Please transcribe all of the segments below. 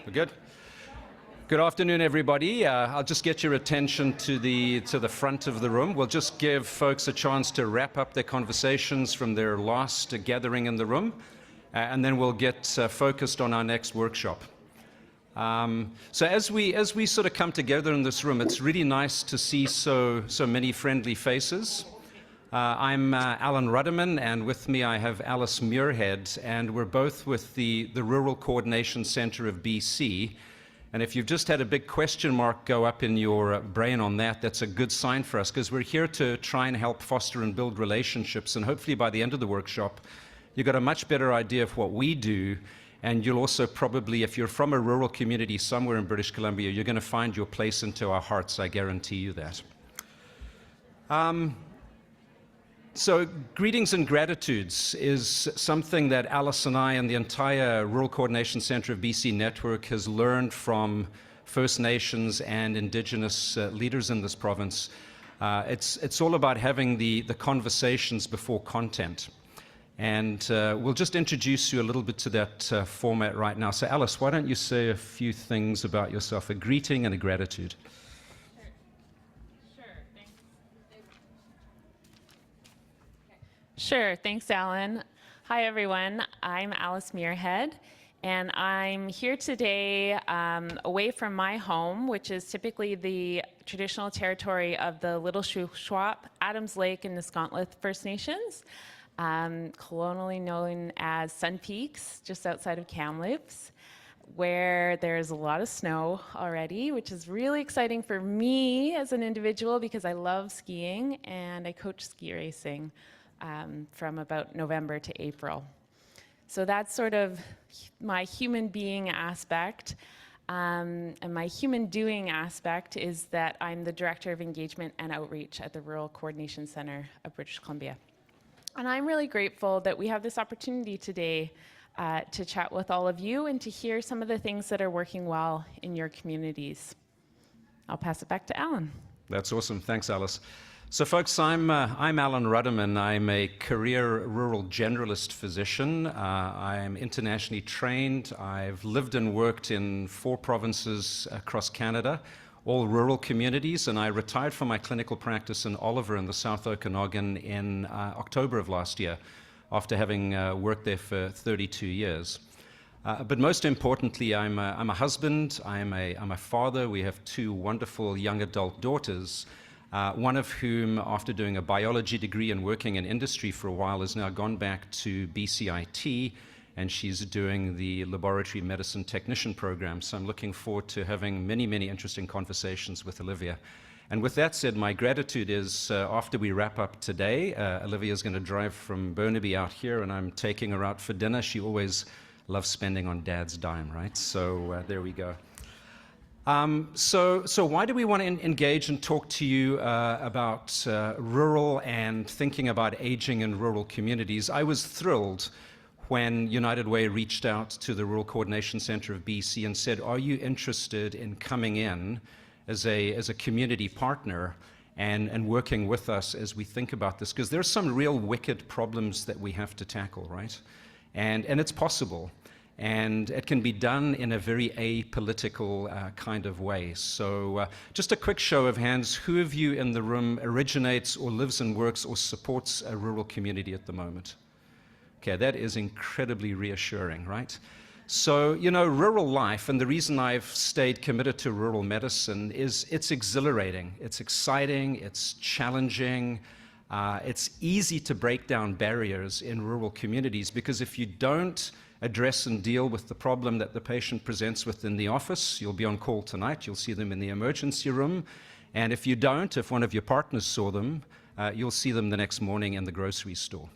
We're good? Good afternoon, everybody. I'll just get your attention to the front of the room. We'll just give folks a chance to wrap up their conversations from their last gathering in the room, and then we'll get focused on our next workshop. So as we sort of come together in this room, it's really nice to see so many friendly faces. I'm Alan Rudderman, and with me I have Alice Muirhead, and we're both with the Rural Coordination Centre of BC. And if you've just had a big question mark go up in your brain on that, that's a good sign for us, because we're here to try and help foster and build relationships, and hopefully by the end of the workshop you've got a much better idea of what we do, and you'll also probably, if you're from a rural community somewhere in British Columbia, you're going to find your place into our hearts, I guarantee you that. So greetings and gratitudes is something that Alice and I and the entire Rural Coordination Centre of BC network has learned from First Nations and Indigenous leaders in this province. It's all about having the conversations before content. And we'll just introduce you a little bit to that format right now. So Alice, why don't you say a few things about yourself, a greeting and a gratitude. Sure, thanks, Alan. Hi, everyone. I'm Alice Muirhead, and I'm here today away from my home, which is typically the traditional territory of the Little Shuswap, Adams Lake, and Niscontlith First Nations, colonially known as Sun Peaks, just outside of Kamloops, where there's a lot of snow already, which is really exciting for me as an individual because I love skiing and I coach ski racing. From about November to April. So that's sort of my human being aspect. And my human doing aspect is that I'm the Director of Engagement and Outreach at the Rural Coordination Centre of British Columbia. And I'm really grateful that we have this opportunity today to chat with all of you and to hear some of the things that are working well in your communities. I'll pass it back to Alan. That's awesome. Thanks, Alice. So folks, I'm Alan Rudderman. I'm a career rural generalist physician. I'm internationally trained. I've lived and worked in 4 provinces across Canada, all rural communities, and I retired from my clinical practice in Oliver in the South Okanagan in October of last year, after having worked there for 32 years. But most importantly, I'm a husband, I'm a father. We have 2 wonderful young adult daughters. One of whom, after doing a biology degree and working in industry for a while, has now gone back to BCIT, and she's doing the laboratory medicine technician program. So I'm looking forward to having many, many interesting conversations with Olivia. And with that said, my gratitude is, after we wrap up today, Olivia's going to drive from Burnaby out here, and I'm taking her out for dinner. She always loves spending on Dad's dime, right? So there we go. So why do we want to engage and talk to you about rural and thinking about aging in rural communities? I was thrilled when United Way reached out to the Rural Coordination Centre of BC and said, are you interested in coming in as a community partner and working with us as we think about this? Because there's some real wicked problems that we have to tackle, right? And it's possible. And it can be done in a very apolitical kind of way. So just a quick show of hands. Who of you in the room originates or lives and works or supports a rural community at the moment? Okay, that is incredibly reassuring, right? So, you know, rural life, and the reason I've stayed committed to rural medicine is it's exhilarating, it's exciting, it's challenging. It's easy to break down barriers in rural communities, because if you don't address and deal with the problem that the patient presents with in the office, you'll be on call tonight, you'll see them in the emergency room, and if you don't, if one of your partners saw them, you'll see them the next morning in the grocery store.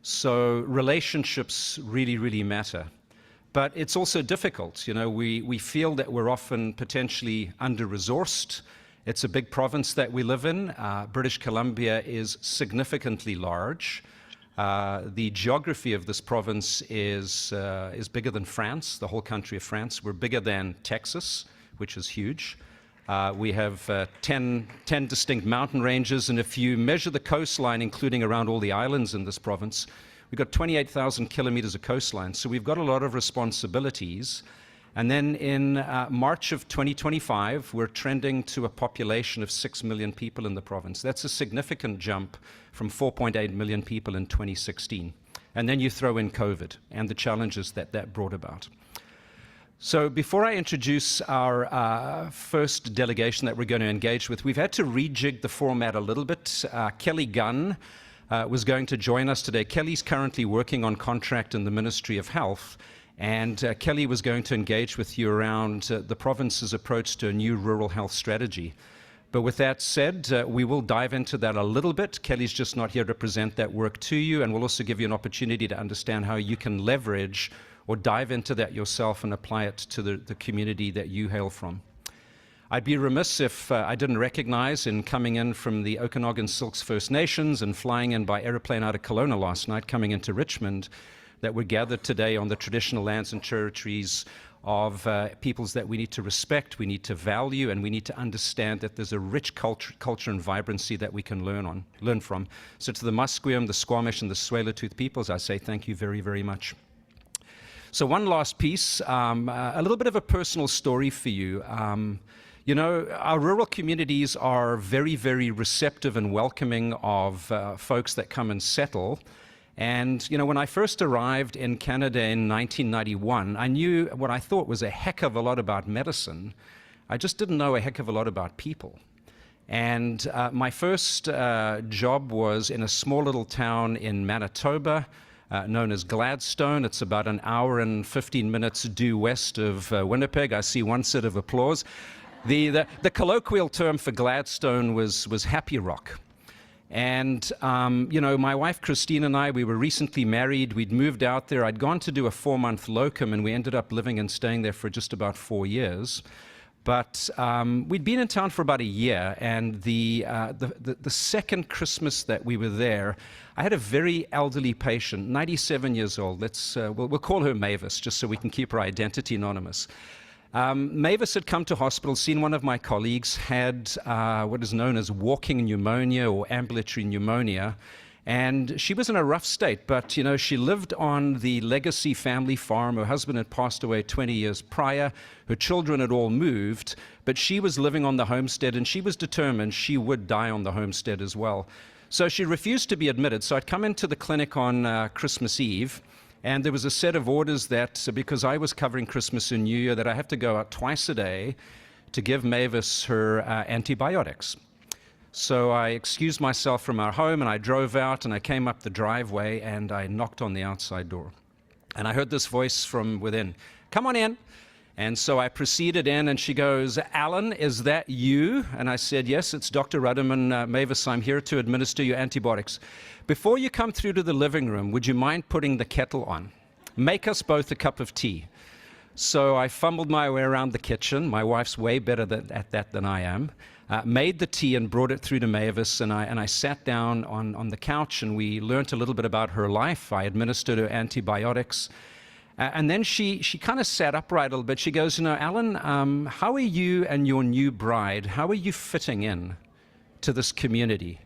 So relationships really, really matter. But it's also difficult. You know, we feel that we're often potentially under-resourced. It's a big province that we live in. British Columbia is significantly large. The geography of this province is bigger than France, the whole country of France. We're bigger than Texas, which is huge. We have 10 distinct mountain ranges, and if you measure the coastline, including around all the islands in this province, we've got 28,000 kilometers of coastline. So we've got a lot of responsibilities. And then in March of 2025, we're trending to a population of 6 million people in the province. That's a significant jump from 4.8 million people in 2016. And then you throw in COVID and the challenges that that brought about. So before I introduce our first delegation that we're going to engage with, we've had to rejig the format a little bit. Kelly Gunn was going to join us today. Kelly's currently working on contract in the Ministry of Health, and Kelly was going to engage with you around the province's approach to a new rural health strategy. But with that said, we will dive into that a little bit. Kelly's just not here to present that work to you, and we'll also give you an opportunity to understand how you can leverage or dive into that yourself and apply it to the community that you hail from. I'd be remiss if I didn't recognize, in coming in from the Okanagan Silks First Nations and flying in by aeroplane out of Kelowna last night, coming into Richmond, that we're gathered today on the traditional lands and territories of peoples that we need to respect, we need to value, and we need to understand that there's a rich culture and vibrancy that we can learn from. So to the Musqueam, the Squamish, and the Tsleil-Waututh peoples, I say thank you very, very much. So one last piece, a little bit of a personal story for you. You know, our rural communities are very, very receptive and welcoming of folks that come and settle. And, you know, when I first arrived in Canada in 1991, I knew what I thought was a heck of a lot about medicine. I just didn't know a heck of a lot about people. And my first job was in a small little town in Manitoba, known as Gladstone. It's about an hour and 15 minutes due west of Winnipeg. I see one set of applause. The colloquial term for Gladstone was Happy Rock. And, you know, my wife Christine and I, we were recently married. We'd moved out there. I'd gone to do a 4-month locum, and we ended up living and staying there for just about 4 years. But we'd been in town for about a year, and the second Christmas that we were there, I had a very elderly patient, 97 years old. We'll call her Mavis, just so we can keep her identity anonymous. Mavis had come to hospital, seen one of my colleagues, had what is known as walking pneumonia or ambulatory pneumonia, and she was in a rough state, but you know, she lived on the legacy family farm. Her husband had passed away 20 years prior. Her children had all moved, but she was living on the homestead, and she was determined she would die on the homestead as well. So she refused to be admitted. So I'd come into the clinic on Christmas Eve, and there was a set of orders that, because I was covering Christmas and New Year, that I have to go out twice a day to give Mavis her antibiotics. So I excused myself from our home, and I drove out, and I came up the driveway, and I knocked on the outside door. And I heard this voice from within, "Come on in." And so I proceeded in, and she goes, "Alan, is that you?" And I said, "Yes, it's Dr. Rudderman. Mavis, I'm here to administer your antibiotics. Before you come through to the living room, would you mind putting the kettle on? Make us both a cup of tea." So I fumbled my way around the kitchen. My wife's way better at that than I am. Made the tea and brought it through to Mavis, and I sat down on the couch, and we learned a little bit about her life. I administered her antibiotics. And then she kind of sat upright a little bit. She goes, "You know, Alan, how are you and your new bride, how are you fitting in to this community?"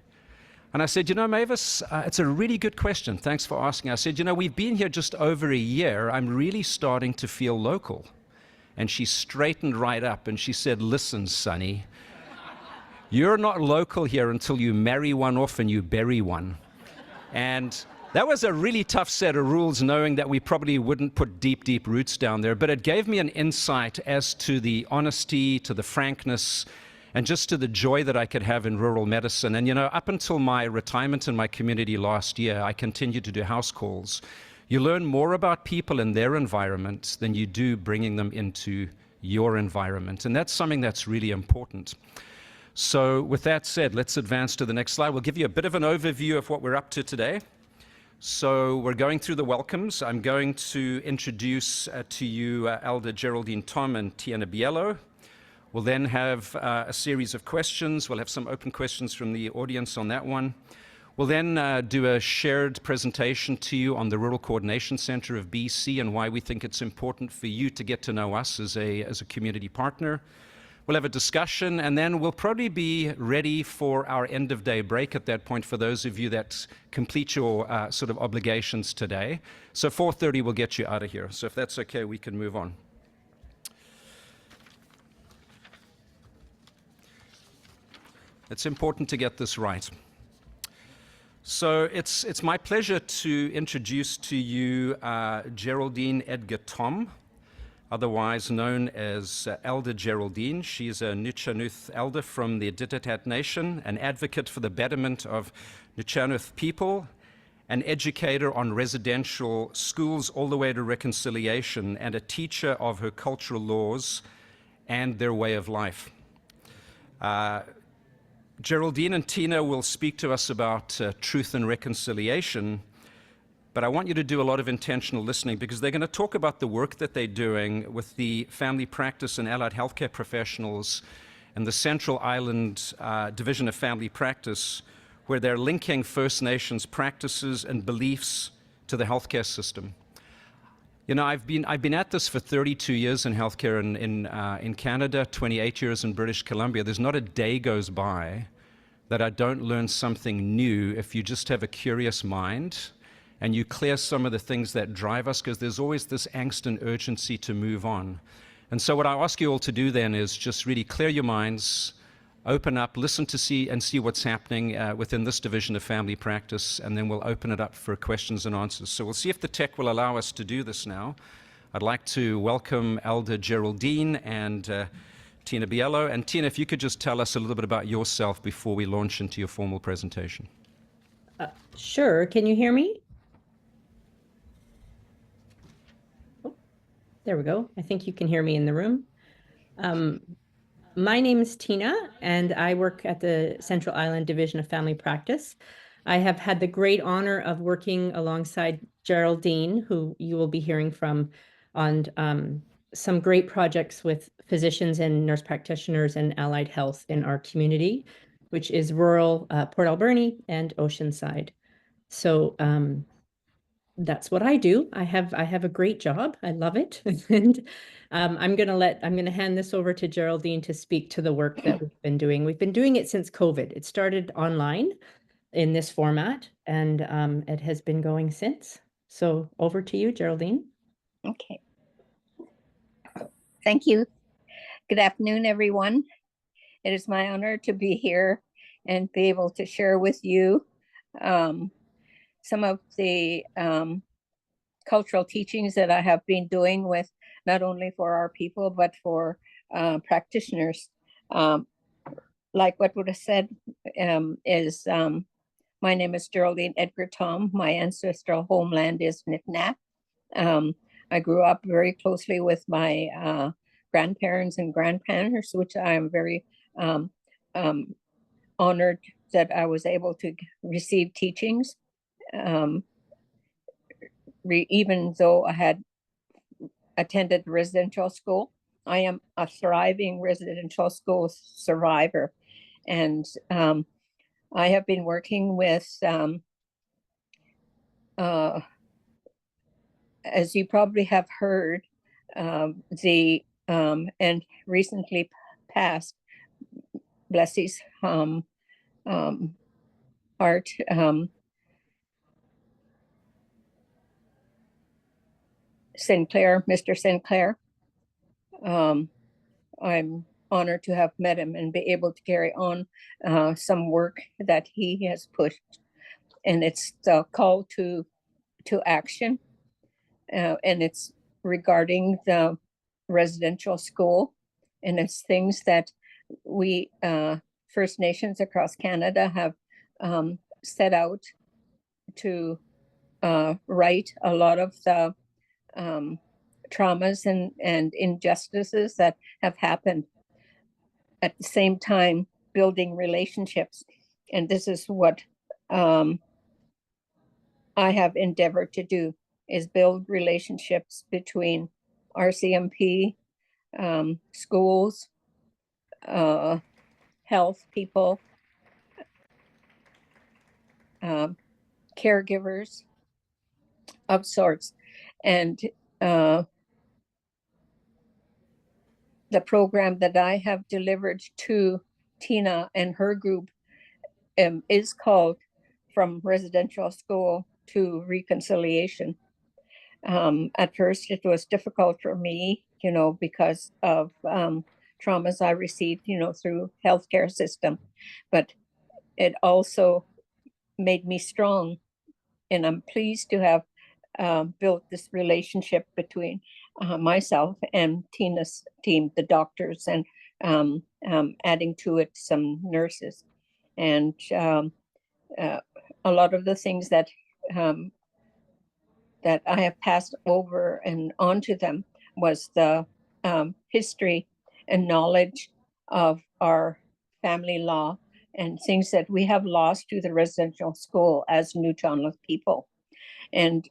And I said, "You know, Mavis, it's a really good question. Thanks for asking." I said, "You know, we've been here just over a year. I'm really starting to feel local." And she straightened right up, and she said, "Listen, Sonny, you're not local here until you marry one off and you bury one." And that was a really tough set of rules, knowing that we probably wouldn't put deep, deep roots down there. But it gave me an insight as to the honesty, to the frankness, and just to the joy that I could have in rural medicine. And, you know, up until my retirement in my community last year, I continued to do house calls. You learn more about people in their environment than you do bringing them into your environment. And that's something that's really important. So with that said, let's advance to the next slide. We'll give you a bit of an overview of what we're up to today. So we're going through the welcomes. I'm going to introduce to you Elder Geraldine Tom and Tiana Biello. We'll then have a series of questions. We'll have some open questions from the audience on that one. We'll then do a shared presentation to you on the Rural Coordination Centre of BC and why we think it's important for you to get to know us as a community partner. We'll have a discussion, and then we'll probably be ready for our end-of-day break at that point for those of you that complete your sort of obligations today. So 4:30 will get you out of here. So if that's okay, we can move on. It's important to get this right. So it's my pleasure to introduce to you Geraldine Edgar Tom, otherwise known as Elder Geraldine. She's a Nuchanuth elder from the Iditarod Nation, an advocate for the betterment of Nuchanuth people, an educator on residential schools all the way to reconciliation, and a teacher of her cultural laws and their way of life. Geraldine and Tina will speak to us about truth and reconciliation, but I want you to do a lot of intentional listening because they're going to talk about the work that they're doing with the family practice and allied healthcare professionals and the Central Island Division of Family Practice, where they're linking First Nations practices and beliefs to the healthcare system. You know, I've been at this for 32 years in healthcare in Canada, 28 years in British Columbia. There's not a day goes by that I don't learn something new if you just have a curious mind and you clear some of the things that drive us, because there's always this angst and urgency to move on. And so what I ask you all to do then is just really clear your minds, open up, listen to see what's happening within this division of family practice, and then we'll open it up for questions and answers. So we'll see if the tech will allow us to do this now. I'd like to welcome Elder Geraldine and Tina Biello. And Tina, if you could just tell us a little bit about yourself before we launch into your formal presentation. Sure. Can you hear me? Oh, there we go. I think you can hear me in the room. My name is Tina, and I work at the Central Island Division of Family Practice. I have had the great honor of working alongside Geraldine, who you will be hearing from, on some great projects with physicians and nurse practitioners and allied health in our community, which is rural Port Alberni and Oceanside. So that's what I do. I have a great job. I love it. And I'm gonna hand this over to Geraldine to speak to the work that we've been doing. We've been doing it since COVID. It started online in this format, and it has been going since. So over to you, Geraldine. Okay. Thank you. Good afternoon, everyone. It is my honor to be here and be able to share with you some of the cultural teachings that I have been doing with not only for our people, but for practitioners. Like what would have said is my name is Geraldine Edgar Tom. My ancestral homeland is Nipnap. I grew up very closely with my grandparents and grandparents, which I am very honored that I was able to receive teachings. Even though I had attended residential school, I am a thriving residential school survivor. And I have been working with, as you probably have heard, and recently passed, Blessie's art, Sinclair, Mr. Sinclair. I'm honored to have met him and be able to carry on some work that he has pushed. And it's the call to action. And it's regarding the residential school. And it's things that we First Nations across Canada have set out to right a lot of the traumas and injustices that have happened. At the same time, building relationships. And this is what I have endeavored to do, is build relationships between RCMP, schools, health people, caregivers of sorts. And the program that I have delivered to Tina and her group is called From Residential School to Reconciliation. At first, it was difficult for me, because of traumas I received, through healthcare system, but it also made me strong. And I'm pleased to have built this relationship between myself and Tina's team, the doctors, and adding to it some nurses. And a lot of the things that that I have passed over and onto them was the history and knowledge of our family law and things that we have lost to the residential school as Nuu-chah-nulth people. And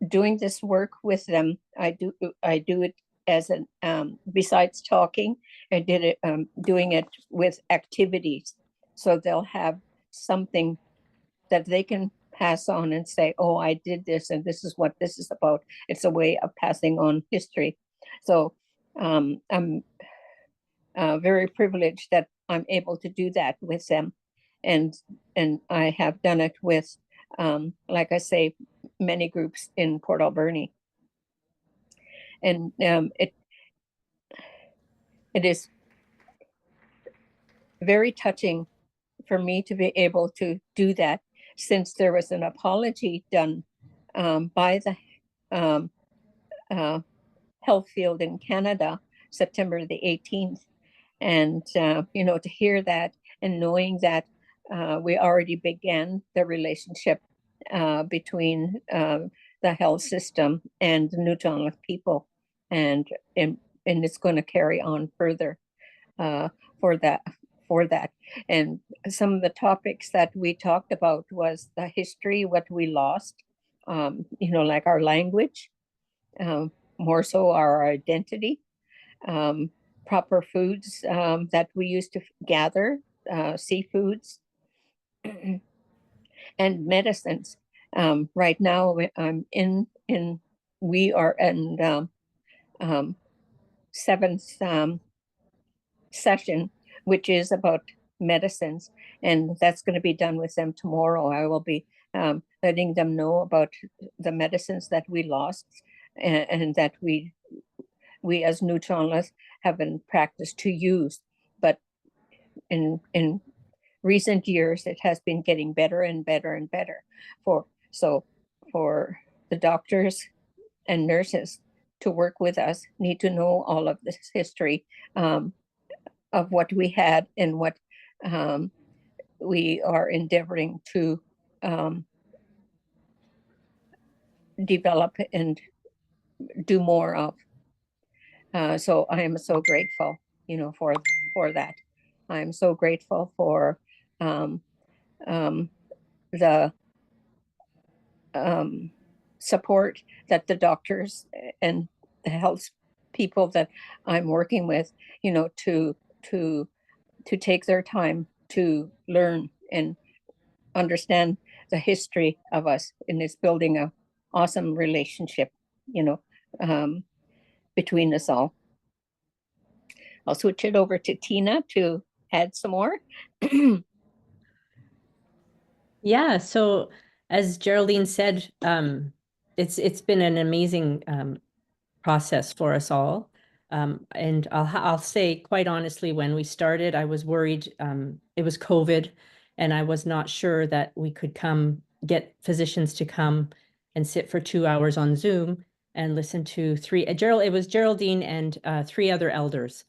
doing this work with them, I do it as an besides talking, I did it doing it with activities, so they'll have something that they can pass on and say, oh, I did this and this is what this is about. It's a way of passing on history. So I'm very privileged that I'm able to do that with them. And I have done it with, like I say, many groups in Port Alberni. And it is very touching for me to be able to do that, since there was an apology done by the health field in Canada, September the 18th. And, to hear that and knowing that we already began the relationship between the health system and the Nuu-chah-nulth people, and it's going to carry on further for that. And some of the topics that we talked about was the history, what we lost, like our language, more so our identity, proper foods that we used to gather, seafoods, and medicines. Right now, we are in seventh session, which is about medicines, and that's going to be done with them tomorrow. I will be letting them know about the medicines that we lost, and that we as Nuu-chah-nulth have been practiced to use. But in recent years, it has been getting better and better and better. For the doctors and nurses to work with us, need to know all of this history of what we had and what we are endeavoring to develop and do more of. So I am so grateful, for that. I'm so grateful for the support that the doctors and the health people that I'm working with, to take their time to learn and understand the history of us, and it's building a awesome relationship, between us all. I'll switch it over to Tina to add some more. Yeah, so as Geraldine said, it's been an amazing process for us all. And I'll say quite honestly, when we started, I was worried. It was COVID, and I was not sure that we could get physicians to come and sit for 2 hours on Zoom and listen to it was Geraldine and 3 other elders.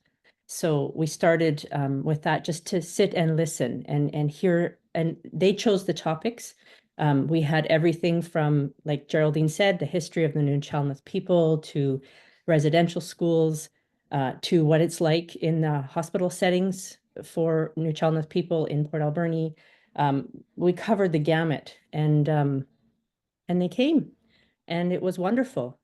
So we started with that, just to sit and listen and hear, and they chose the topics. We had everything from, like Geraldine said, the history of the Nuu-chah-nulth people, to residential schools, to what it's like in the hospital settings for Nuu-chah-nulth people in Port Alberni. We covered the gamut, and they came. And it was wonderful.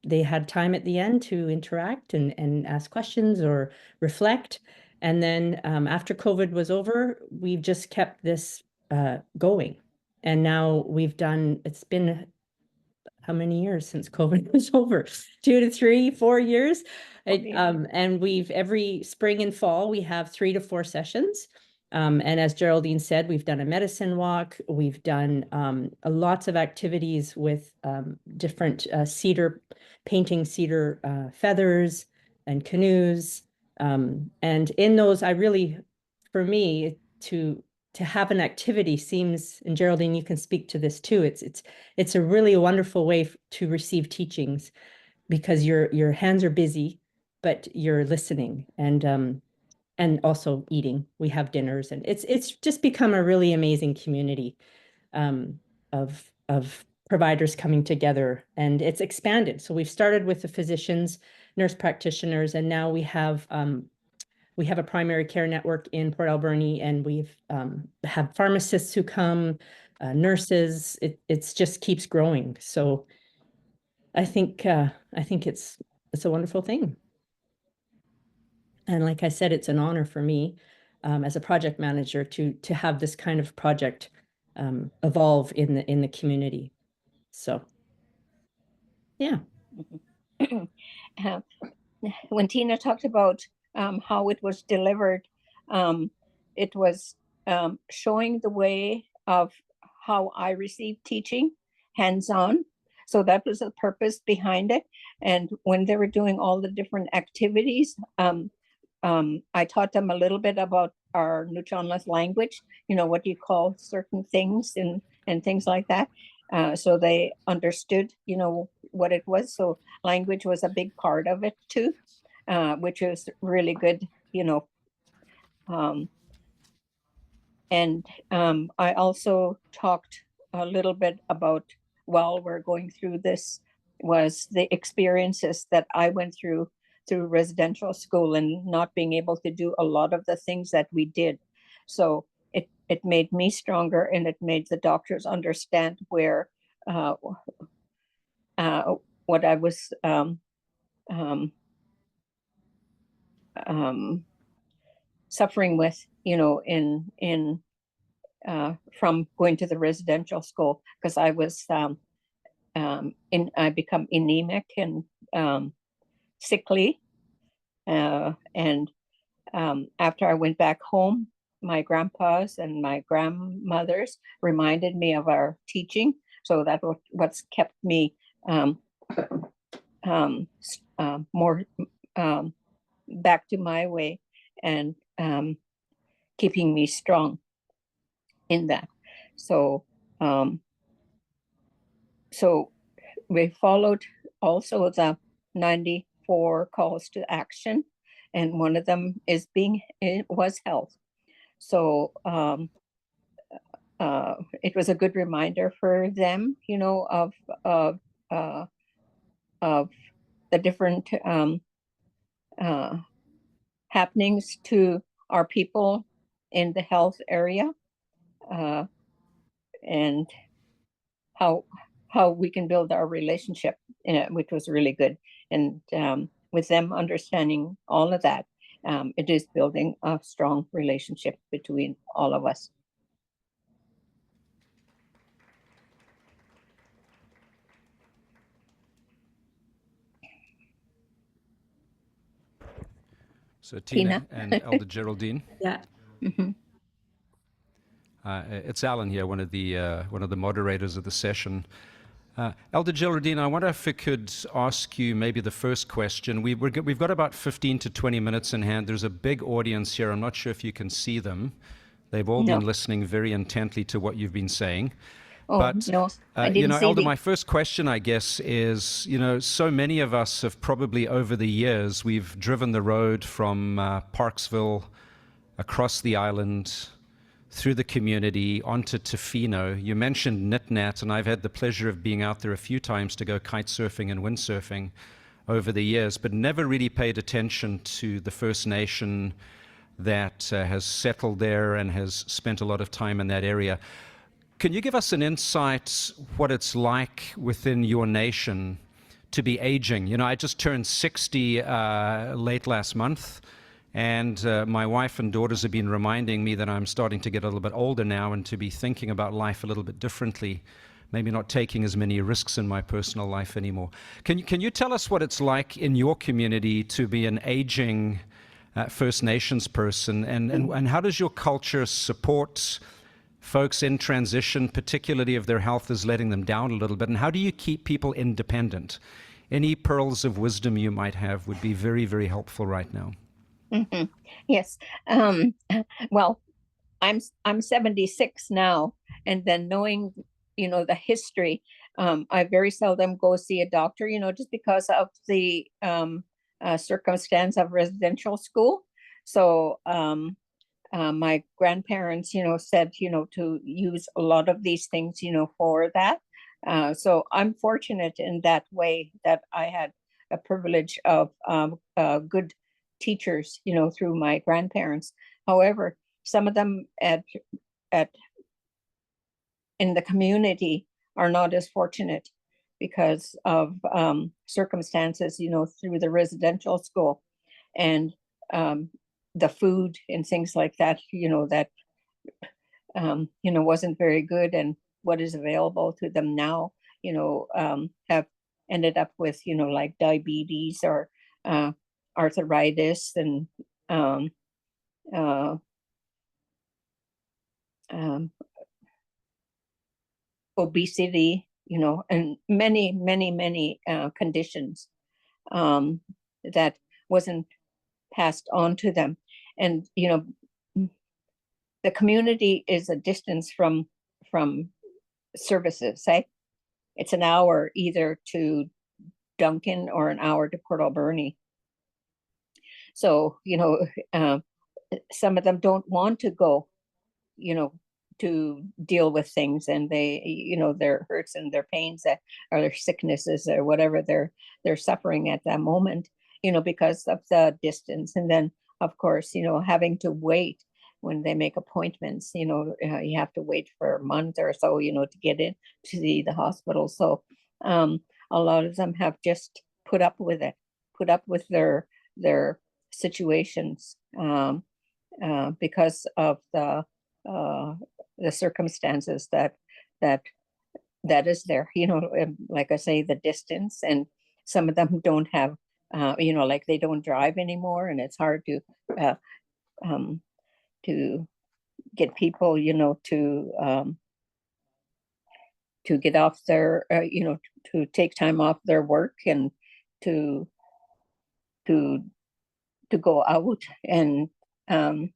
They had time at the end to interact and ask questions or reflect. And then after COVID was over, we've just kept this going. And now it's been how many years since COVID was over? 2 to 3, 4 years. And every spring and fall, we have 3 to 4 sessions. And as Geraldine said, we've done a medicine walk. We've done lots of activities with different painting cedar feathers and canoes. And in those, I really, for me, to have an activity seems, and Geraldine, you can speak to this too. It's a really wonderful way to receive teachings, because your hands are busy, but you're listening and also eating. We have dinners, and it's just become a really amazing community of providers coming together, and it's expanded. So we've started with the physicians, nurse practitioners, and now we have a primary care network in Port Alberni, and we've have pharmacists who come, nurses. It's just keeps growing. So I think it's a wonderful thing. And like I said, it's an honor for me as a project manager to have this kind of project evolve in the community. So, yeah. When Tina talked about how it was delivered, it was showing the way of how I received teaching, hands-on. So that was the purpose behind it. And when they were doing all the different activities, I taught them a little bit about our Nuu-chah-nulth language, what do you call certain things and things like that. So they understood, what it was. So language was a big part of it too, which was really good, and I also talked a little bit about, while we're going through this, was the experiences that I went through residential school and not being able to do a lot of the things that we did. So it made me stronger, and it made the doctors understand where what I was suffering with, in from going to the residential school, because I was I become anemic and sickly, and after I went back home, my grandpas and my grandmothers reminded me of our teaching. So that was what's kept me more back to my way, and keeping me strong in that. So so we followed also the 94 calls to action, and one of them was health. So it was a good reminder for them, of the different happenings to our people in the health area, and how we can build our relationship, which was really good. And with them understanding all of that, it is building a strong relationship between all of us. So Tina and Elder Geraldine. Yeah. Mm-hmm. It's Alan here, one of the moderators of the session. Elder Geraldine, I wonder if I could ask you maybe the first question. We've got about 15 to 20 minutes in hand. There's a big audience here. I'm not sure if you can see them. They've all been listening very intently to what you've been saying. Oh, but, no, I didn't see Elder, my first question, I guess, is, so many of us have probably over the years, we've driven the road from Parksville across the island, through the community, onto Tofino. You mentioned Nitnat, and I've had the pleasure of being out there a few times to go kite surfing and windsurfing over the years, but never really paid attention to the First Nation that has settled there and has spent a lot of time in that area. Can you give us an insight what it's like within your nation to be aging? I just turned 60 late last month, and my wife and daughters have been reminding me that I'm starting to get a little bit older now and to be thinking about life a little bit differently, maybe not taking as many risks in my personal life anymore. Can you tell us what it's like in your community to be an aging First Nations person, and how does your culture support folks in transition, particularly if their health is letting them down a little bit, and how do you keep people independent? Any pearls of wisdom you might have would be very, very helpful right now. Mhm. Yes. Um, well, I'm 76 now, and then knowing, the history, I very seldom go see a doctor, just because of the circumstance of residential school. So my grandparents, said, to use a lot of these things, for that. So I'm fortunate in that way that I had a privilege of good teachers, through my grandparents. However, some of them at in the community are not as fortunate because of circumstances, through the residential school and the food and things like that, that wasn't very good, and what is available to them now, have ended up with, like diabetes or uh, arthritis and um, uh, um, obesity, and many, many, many conditions that wasn't passed on to them. And, the community is a distance from services, say. It's an hour either to Duncan or an hour to Port Alberni. So, some of them don't want to go, you know, to deal with things, and they, their hurts and their pains that or their sicknesses or whatever they're suffering at that moment, because of the distance. And then, of course, having to wait when they make appointments, you have to wait for a month or so, to get in to the hospital. So a lot of them have just put up with it, put up with their situations because of uh, the circumstances that that is there. Like I say, the distance, and some of them don't have, like they don't drive anymore, and it's hard uh, um, to get people, to get off their, to take time off their work and to to to go out and um,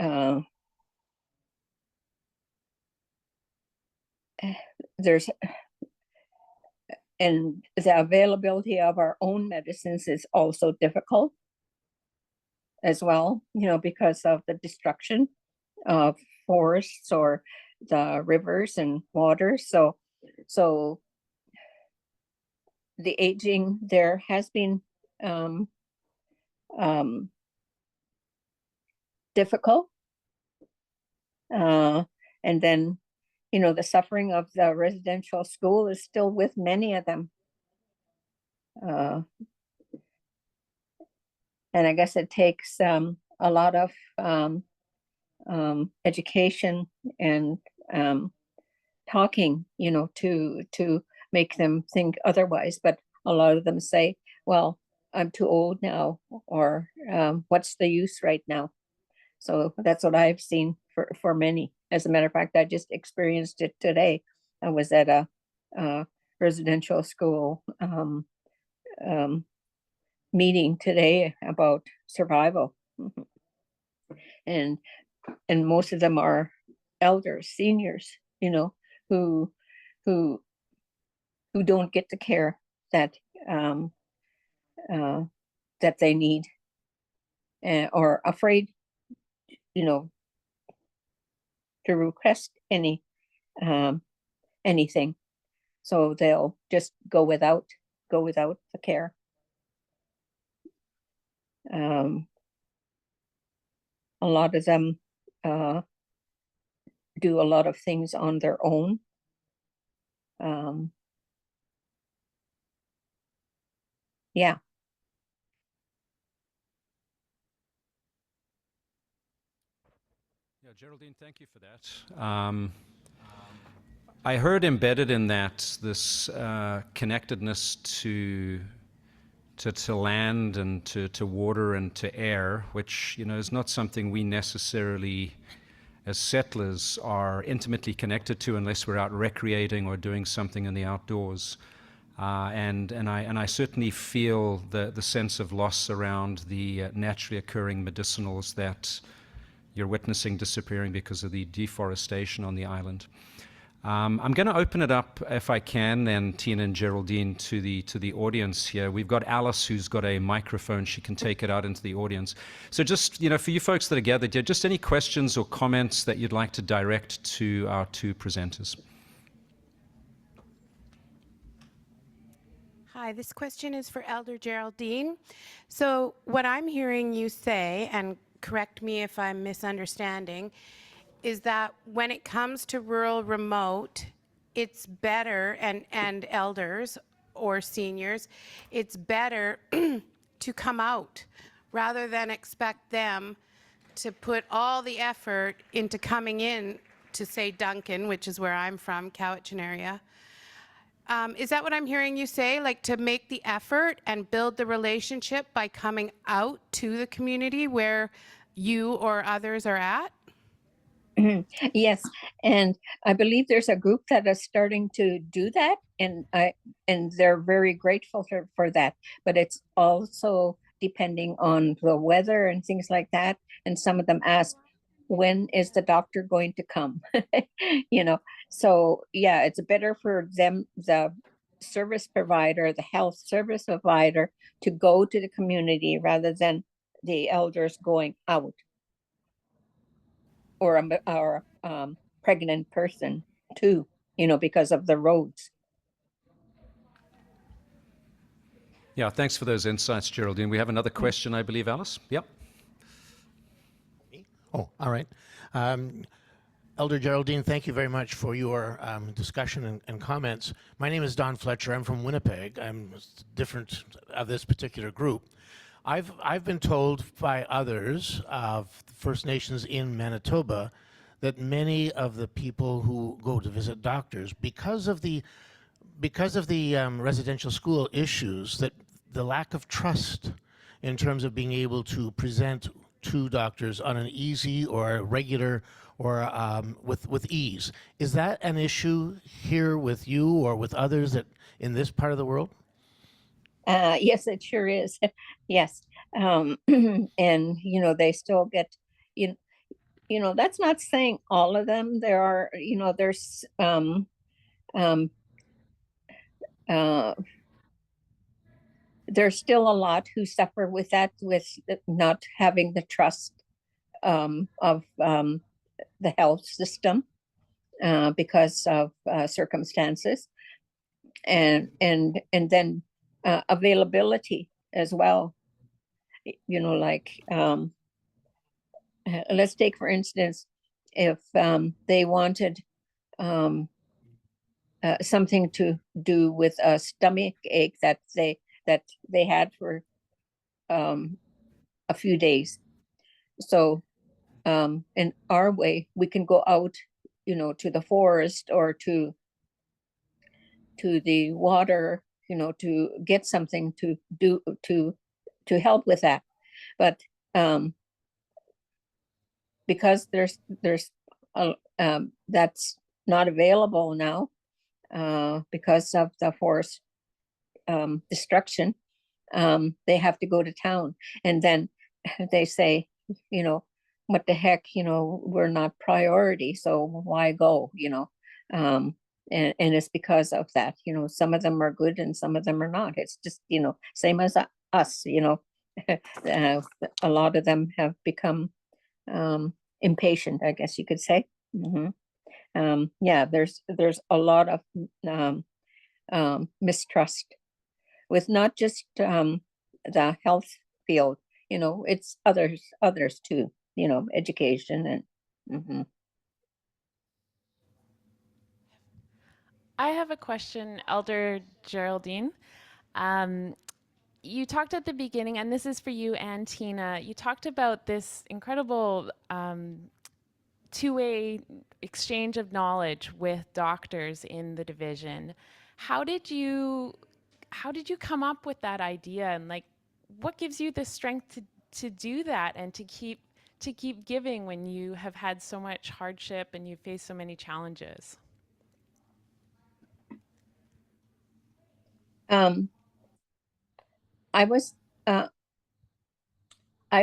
uh, there's and the availability of our own medicines is also difficult as well, because of the destruction of forests or the rivers and waters. So the aging there has been um, um, difficult. And then, the suffering of the residential school is still with many of them. And I guess it takes a lot of education and talking, to make them think otherwise. But a lot of them say, well, I'm too old now, or what's the use right now? So that's what I've seen for many. As a matter of fact, I just experienced it today. I was at a residential school meeting today about survival. and and most of them are elders, seniors, who who who don't get the care that um, uh, that they need, or afraid, you know, to request um, anything. So they'll just go without the care. Um, a lot of them uh, do a lot of things on their own. Um, yeah. Yeah, Geraldine, thank you for that. I heard embedded in that this connectedness to land and to water and to air, which is not something we necessarily as settlers are intimately connected to unless we're out recreating or doing something in the outdoors. And I certainly feel the sense of loss around the naturally occurring medicinals that you're witnessing disappearing because of the deforestation on the island. I'm going to open it up, if I can, then Tina and Geraldine, to the audience here. We've got Alice, who's got a microphone. She can take it out into the audience. So just, for you folks that are gathered here, just any questions or comments that you'd like to direct to our two presenters. Hi, this question is for Elder Geraldine. So what I'm hearing you say, and correct me if I'm misunderstanding, is that when it comes to rural remote, it's better, and elders or seniors, it's better to come out rather than expect them to put all the effort into coming in to, say, Duncan, which is where I'm from, Cowichan area. Is that what I'm hearing you say? Like to make the effort and build the relationship by coming out to the community where you or others are at? Yes, and I believe there's a group that is starting to do that, and they're very grateful for that. But it's also depending on the weather and things like that. And some of them ask, when is the doctor going to come? So yeah, it's better for them, the service provider, the health service provider, to go to the community rather than the elders going out, or a pregnant person too, because of the roads. Yeah, thanks for those insights, Geraldine. We have another question, I believe, Alice. Yep. Oh, all right. Elder Geraldine, thank you very much for your discussion and comments. My name is Don Fletcher. I'm from Winnipeg. I'm different of this particular group. I've been told by others of First Nations in Manitoba that many of the people who go to visit doctors, because of the residential school issues, that the lack of trust in terms of being able to present to doctors on an easy or a regular or with ease. Is that an issue here with you or with others that in this part of the world? Yes, it sure is. Yes. And, they still get, that's not saying all of them. There are, there's, there's still a lot who suffer with that, with not having the trust of the health system because of circumstances, and then availability as well. Let's take, for instance, if they wanted something to do with a stomach ache that they had for a few days. So in our way, we can go out, to the forest or to the water, to get something to do to help with that. But because there's that's not available now because of the forest destruction, they have to go to town, and then they say, what the heck, we're not priority, so why go, and it's because of that. Some of them are good and some of them are not. It's just, same as us, a lot of them have become impatient, I guess you could say. Yeah, there's a lot of mistrust with not just the health field, it's others too, education and. I have a question, Elder Geraldine. You talked at the beginning, and this is for you and Tina, you talked about this incredible two-way exchange of knowledge with doctors in the division. How did you come up with that idea, and what gives you the strength to do that and to keep giving when you have had so much hardship and you face so many challenges? Um, I was I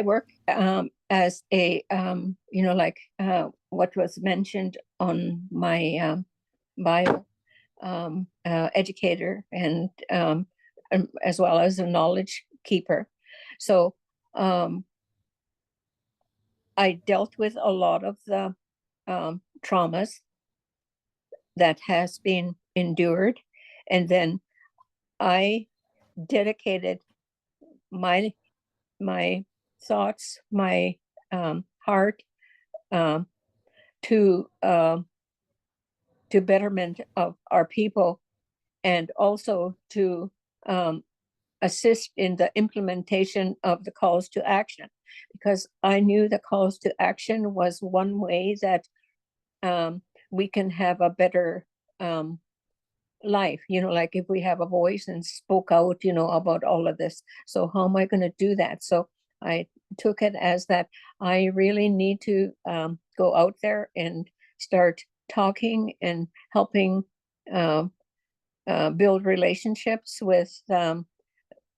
work as a like what was mentioned on my bio, educator and as well as a knowledge keeper. So I dealt with a lot of the traumas that has been endured, and then I dedicated my thoughts, my heart to betterment of our people, and also to assist in the implementation of the calls to action, because I knew the calls to action was one way that we can have a better life, like if we have a voice and spoke out, about all of this. So how am I going to do that? So I took it as that I really need to go out there and start talking and helping build relationships with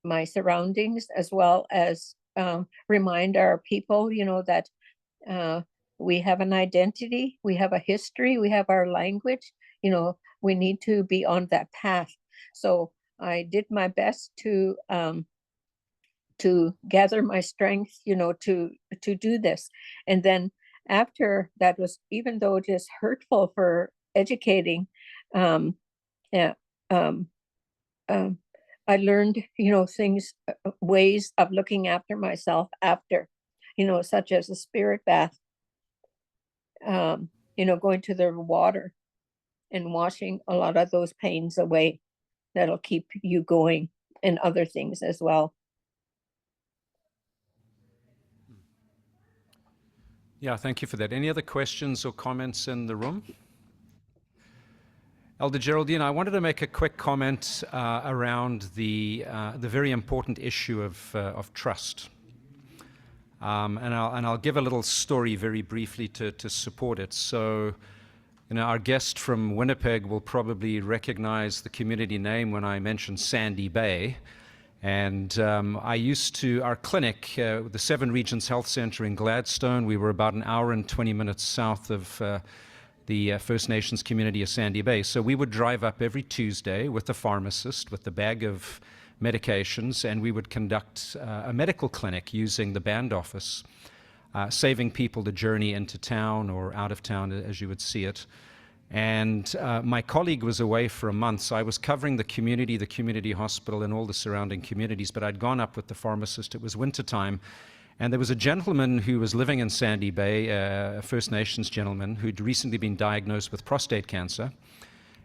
my surroundings, as well as remind our people, that we have an identity, we have a history, we have our language, we need to be on that path. So I did my best to gather my strength, to do this. And then after that was, even though it is hurtful for educating, yeah, I learned, things, ways of looking after myself after, such as a spirit bath, going to the water and washing a lot of those pains away. That'll keep you going, and other things as well. Yeah, thank you for that. Any other questions or comments in the room? Elder Geraldine, I wanted to make a quick comment around the very important issue of trust. And I'll give a little story very briefly to support it. So, our guest from Winnipeg will probably recognize the community name when I mention Sandy Bay. And our clinic, the Seven Regions Health Center in Gladstone, we were about an hour and 20 minutes south of the First Nations community of Sandy Bay. So we would drive up every Tuesday with a pharmacist, with a bag of medications, and we would conduct a medical clinic using the band office, saving people the journey into town or out of town, as you would see it. And my colleague was away for a month, so I was covering the community hospital, and all the surrounding communities, but I'd gone up with the pharmacist. It was wintertime, and there was a gentleman who was living in Sandy Bay, a First Nations gentleman, who'd recently been diagnosed with prostate cancer.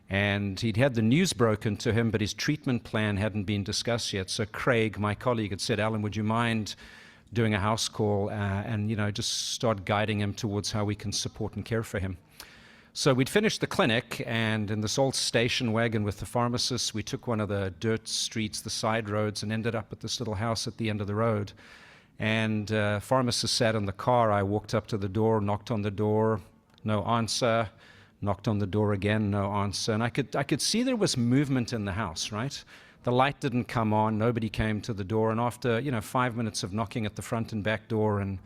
And he'd had the news broken to him, but his treatment plan hadn't been discussed yet. So Craig, my colleague, had said, "Alan, would you mind doing a house call and just start guiding him towards how we can support and care for him?" So we'd finished the clinic, and in this old station wagon with the pharmacist, we took one of the dirt streets, the side roads, and ended up at this little house at the end of the road. And pharmacist sat in the car. I walked up to the door, knocked on the door, no answer. Knocked on the door again, no answer. And I could see there was movement in the house, right? The light didn't come on, nobody came to the door, and after 5 minutes of knocking at the front and back door and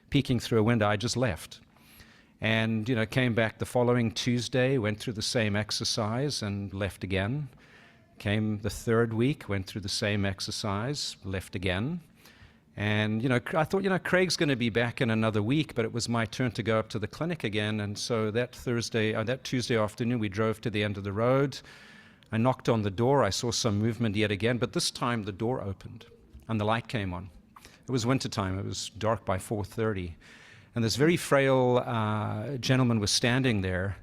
peeking through a window, I just left. And came back the following Tuesday, went through the same exercise and left again. Came the third week, went through the same exercise, left again. And, I thought, Craig's going to be back in another week, but it was my turn to go up to the clinic again. And so that Tuesday afternoon, we drove to the end of the road. I knocked on the door. I saw some movement yet again, but this time the door opened and the light came on. It was wintertime. It was dark by 4:30. And this very frail gentleman was standing there.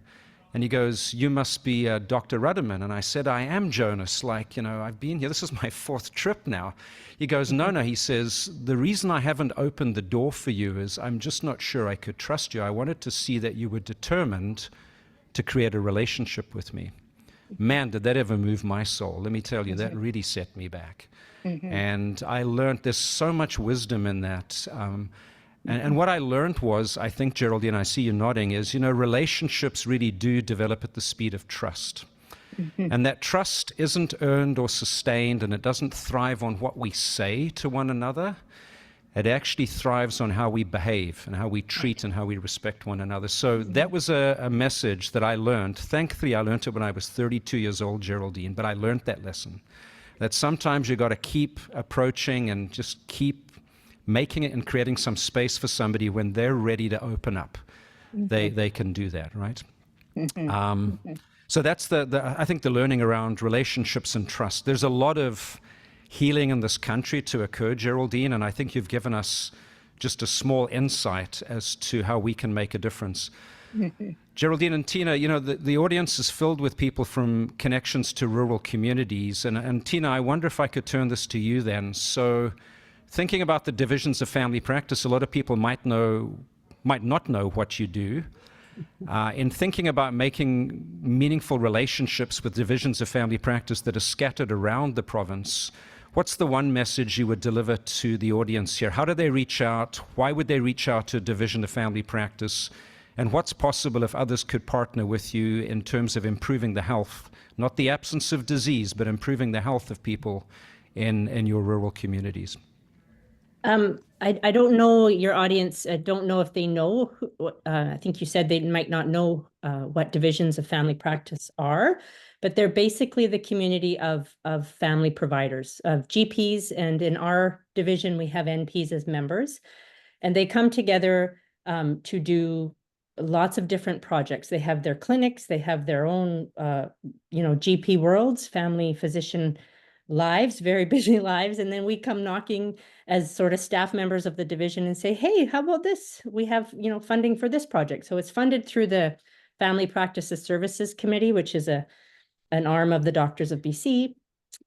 And he goes, "You must be Dr. Rudderman." And I said, "I am, Jonas. I've been here. This is my 4th trip now." He goes, No. He says, "The reason I haven't opened the door for you is I'm just not sure I could trust you. I wanted to see that you were determined to create a relationship with me." Man, did that ever move my soul. Let me tell you, that really set me back. And I learned there's so much wisdom in that. And what I learned was, I think, Geraldine, I see you nodding, is, relationships really do develop at the speed of trust. And that trust isn't earned or sustained, and it doesn't thrive on what we say to one another. It actually thrives on how we behave and how we treat and how we respect one another. So that was a message that I learned. Thankfully, I learned it when I was 32 years old, Geraldine, but I learned that lesson. That sometimes you got to keep approaching and just keep making it and creating some space for somebody when they're ready to open up. They can do that, right? So that's I think the learning around relationships and trust. There's a lot of healing in this country to occur, Geraldine, and I think you've given us just a small insight as to how we can make a difference. Geraldine and Tina, you know, the audience is filled with people from connections to rural communities. And Tina, I wonder if I could turn this to you then. So thinking about the divisions of family practice, a lot of people might not know what you do. In thinking about making meaningful relationships with divisions of family practice that are scattered around the province, what's the one message you would deliver to the audience here? How do they reach out? Why would they reach out to a division of family practice? And what's possible if others could partner with you in terms of improving the health, not the absence of disease, but improving the health of people in your rural communities? I don't know your audience. I don't know if they know. I think you said they might not know what divisions of family practice are, but they're basically the community of family providers, of GPs, and in our division we have NPs as members, and they come together to do lots of different projects. They have their clinics, they have their own, GP worlds, family physician lives, very busy lives. And then we come knocking as sort of staff members of the division and say, hey, how about this? We have, funding for this project. So it's funded through the Family Practices Services Committee, which is an arm of the Doctors of BC.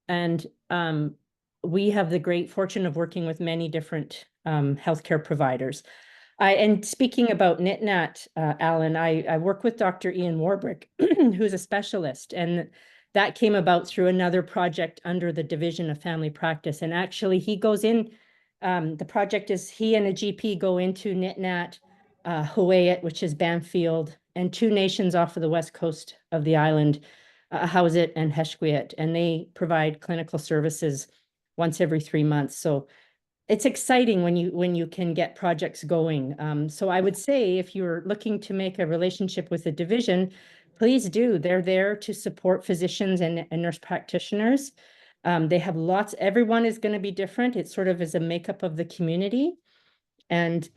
And we have the great fortune of working with many different healthcare providers. And speaking about NITNAT, Alan, I work with Dr. Ian Warbrick, who's a specialist, and that came about through another project under the Division of Family Practice. And actually he goes in, the project is he and a GP go into NITNAT, Hawaiiat, which is Banfield, and 2 nations off of the west coast of the island, Howzit and Heshquiat, and they provide clinical services once every 3 months. So it's exciting when you can get projects going. So I would say if you're looking to make a relationship with a division, please do. They're there to support physicians and nurse practitioners. They have lots, everyone is going to be different. It sort of is a makeup of the community, and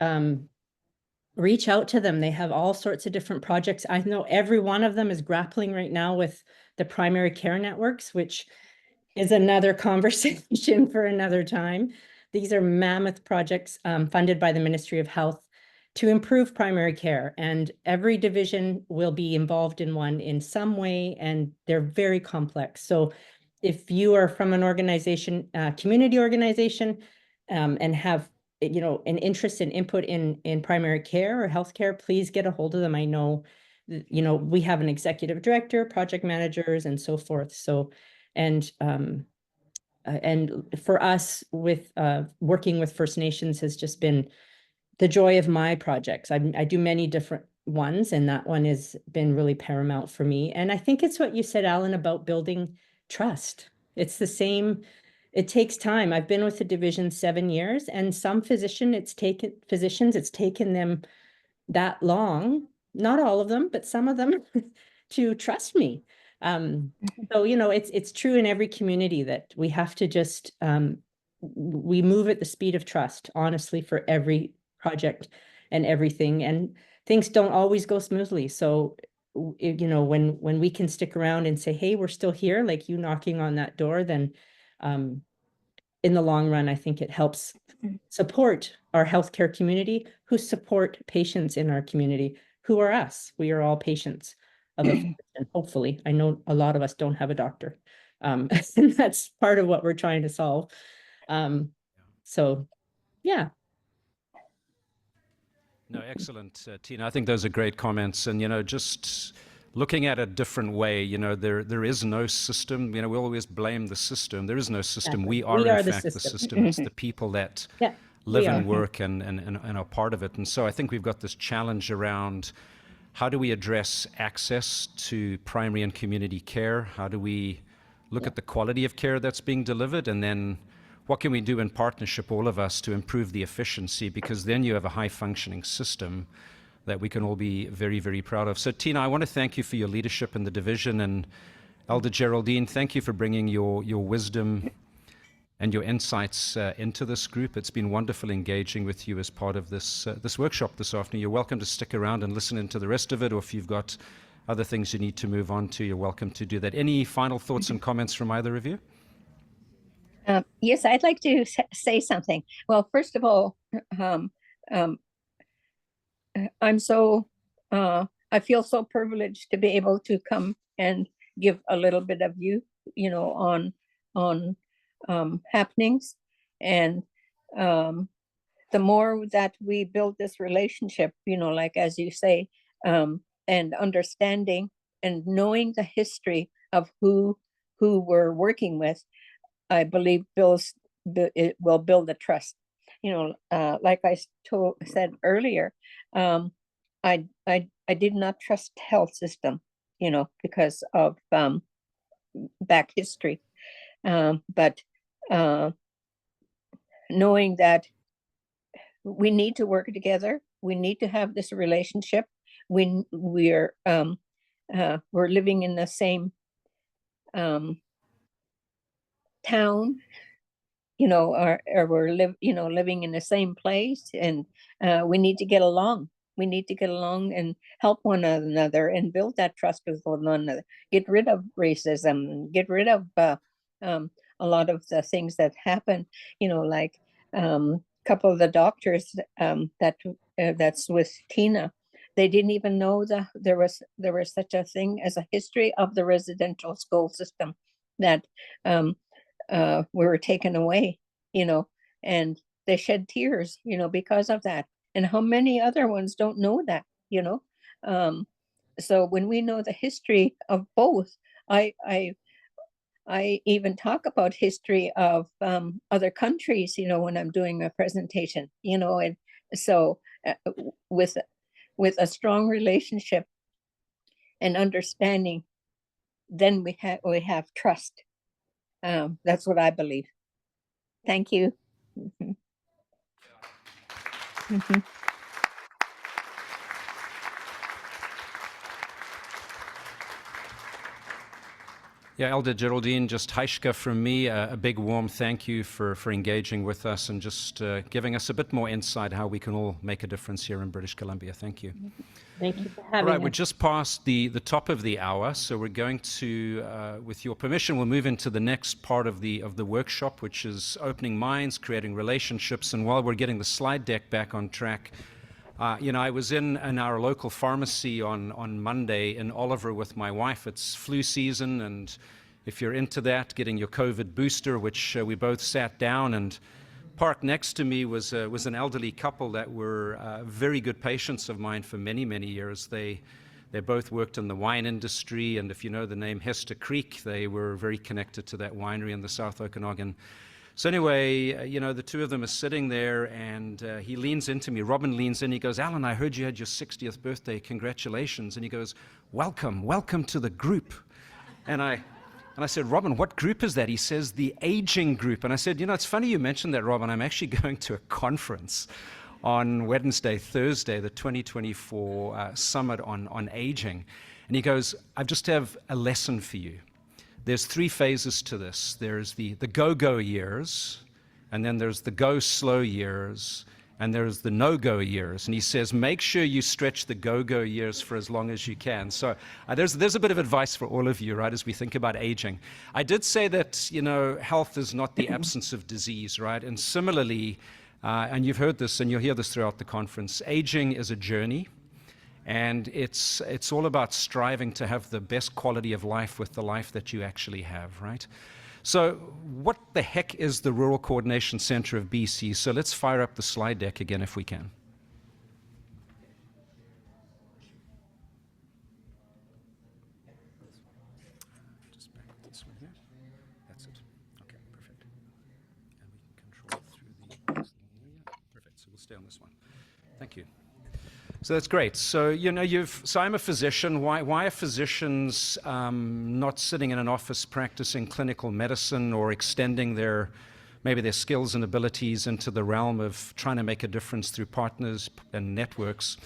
reach out to them. They have all sorts of different projects. I know every one of them is grappling right now with the primary care networks, which is another conversation for another time. These are mammoth projects funded by the Ministry of Health to improve primary care, and every division will be involved in one in some way, and they're very complex. So if you are from an organization, community organization, and have an interest and input in primary care or healthcare, please get a hold of them. I know, we have an executive director, project managers, and so forth. So, and for us, with working with First Nations has just been the joy of my projects. I do many different ones, and that one has been really paramount for me. And I think it's what you said, Alan, about building trust. It's the same. It takes time. I've been with the division 7 years, and some physicians, it's taken them that long, not all of them, but some of them, to trust me. So, it's true in every community that we have to just, we move at the speed of trust, honestly, for every project and everything, and things don't always go smoothly. So, when we can stick around and say, hey, we're still here, like you knocking on that door, then in the long run, I think it helps support our healthcare community, who support patients in our community, who are us. We are all patients of a physician, hopefully. I know a lot of us don't have a doctor. And that's part of what we're trying to solve. So, yeah. No, excellent, Tina. I think those are great comments. And, just looking at a different way, there is no system. We always blame the system. There is no system. Exactly. We are We are in the fact, the system. system. It's the people that live and work and are part of it. And so I think we've got this challenge around How do we address access to primary and community care? How do we look at the quality of care that's being delivered? And then what can we do in partnership, all of us, to improve the efficiency? Because then you have a high-functioning system that we can all be very, very proud of. So, Tina, I want to thank you for your leadership in the division. And Elder Geraldine, thank you for bringing your wisdom and your insights into this group. It's been wonderful engaging with you as part of this workshop this afternoon. You're welcome to stick around and listen into the rest of it, or if you've got other things you need to move on to, you're welcome to do that. Any final thoughts and comments from either of you? Yes, I'd like to say something. Well, first of all, I'm so, I feel so privileged to be able to come and give a little bit of you, on happenings. And the more that we build this relationship, like as you say, and understanding and knowing the history of who we're working with, I believe it will build a trust. Like I said earlier, I did not trust health system, because of back history. But knowing that we need to work together, we need to have this relationship. We're living in the same town, or we're living in the same place, and we need to get along. We need to get along and help one another and build that trust with one another. Get rid of racism. Get rid of a lot of the things that happen. Like a couple of the doctors that's with Tina, they didn't even know that there was such a thing as a history of the residential school system, that we were taken away, and they shed tears, because of that. And how many other ones don't know that, so when we know the history of both, I even talk about history of other countries, when I'm doing a presentation, and so with a strong relationship and understanding, then we have trust. That's what I believe. Thank you. Mhm. Mhm. Yeah, Elder Geraldine, just Haishka from me, a big warm thank you for engaging with us and just giving us a bit more insight how we can all make a difference here in British Columbia. Thank you. Thank you for All having right, us. we're just past the top of the hour, so we're going to, with your permission, we'll move into the next part of the workshop, which is opening minds, creating relationships. And while we're getting the slide deck back on track, I was in our local pharmacy on Monday in Oliver with my wife. It's flu season, and if you're into that, getting your COVID booster, which we both sat down, and parked next to me was an elderly couple that were very good patients of mine for many, many years. They both worked in the wine industry, and if you know the name Hester Creek, they were very connected to that winery in the South Okanagan. So anyway, the two of them are sitting there, and he leans into me. Robin leans in. He goes, "Alan, I heard you had your 60th birthday. Congratulations." And he goes, welcome to the group. And I said, "Robin, what group is that?" He says, "The aging group." And I said, "It's funny you mentioned that, Robin. I'm actually going to a conference on Thursday, the 2024 Summit on Aging." And he goes, "I just have a lesson for you. There's 3 phases to this. There's the go-go years, and then there's the go-slow years, and there's the no-go years." And he says, make sure you stretch the go-go years for as long as you can. So there's a bit of advice for all of you, right, as we think about aging. I did say that, health is not the absence of disease, right? And similarly, and you've heard this, and you'll hear this throughout the conference, aging is a journey. And it's all about striving to have the best quality of life with the life that you actually have, right? So what the heck is the Rural Coordination Center of BC? So let's fire up the slide deck again if we can. Just back this one here. That's it. Okay, perfect. And we can control it through the... Perfect, so we'll stay on this one. Thank you. So that's great. So, so I'm a physician. Why are physicians not sitting in an office practicing clinical medicine or extending maybe their skills and abilities into the realm of trying to make a difference through partners and networks?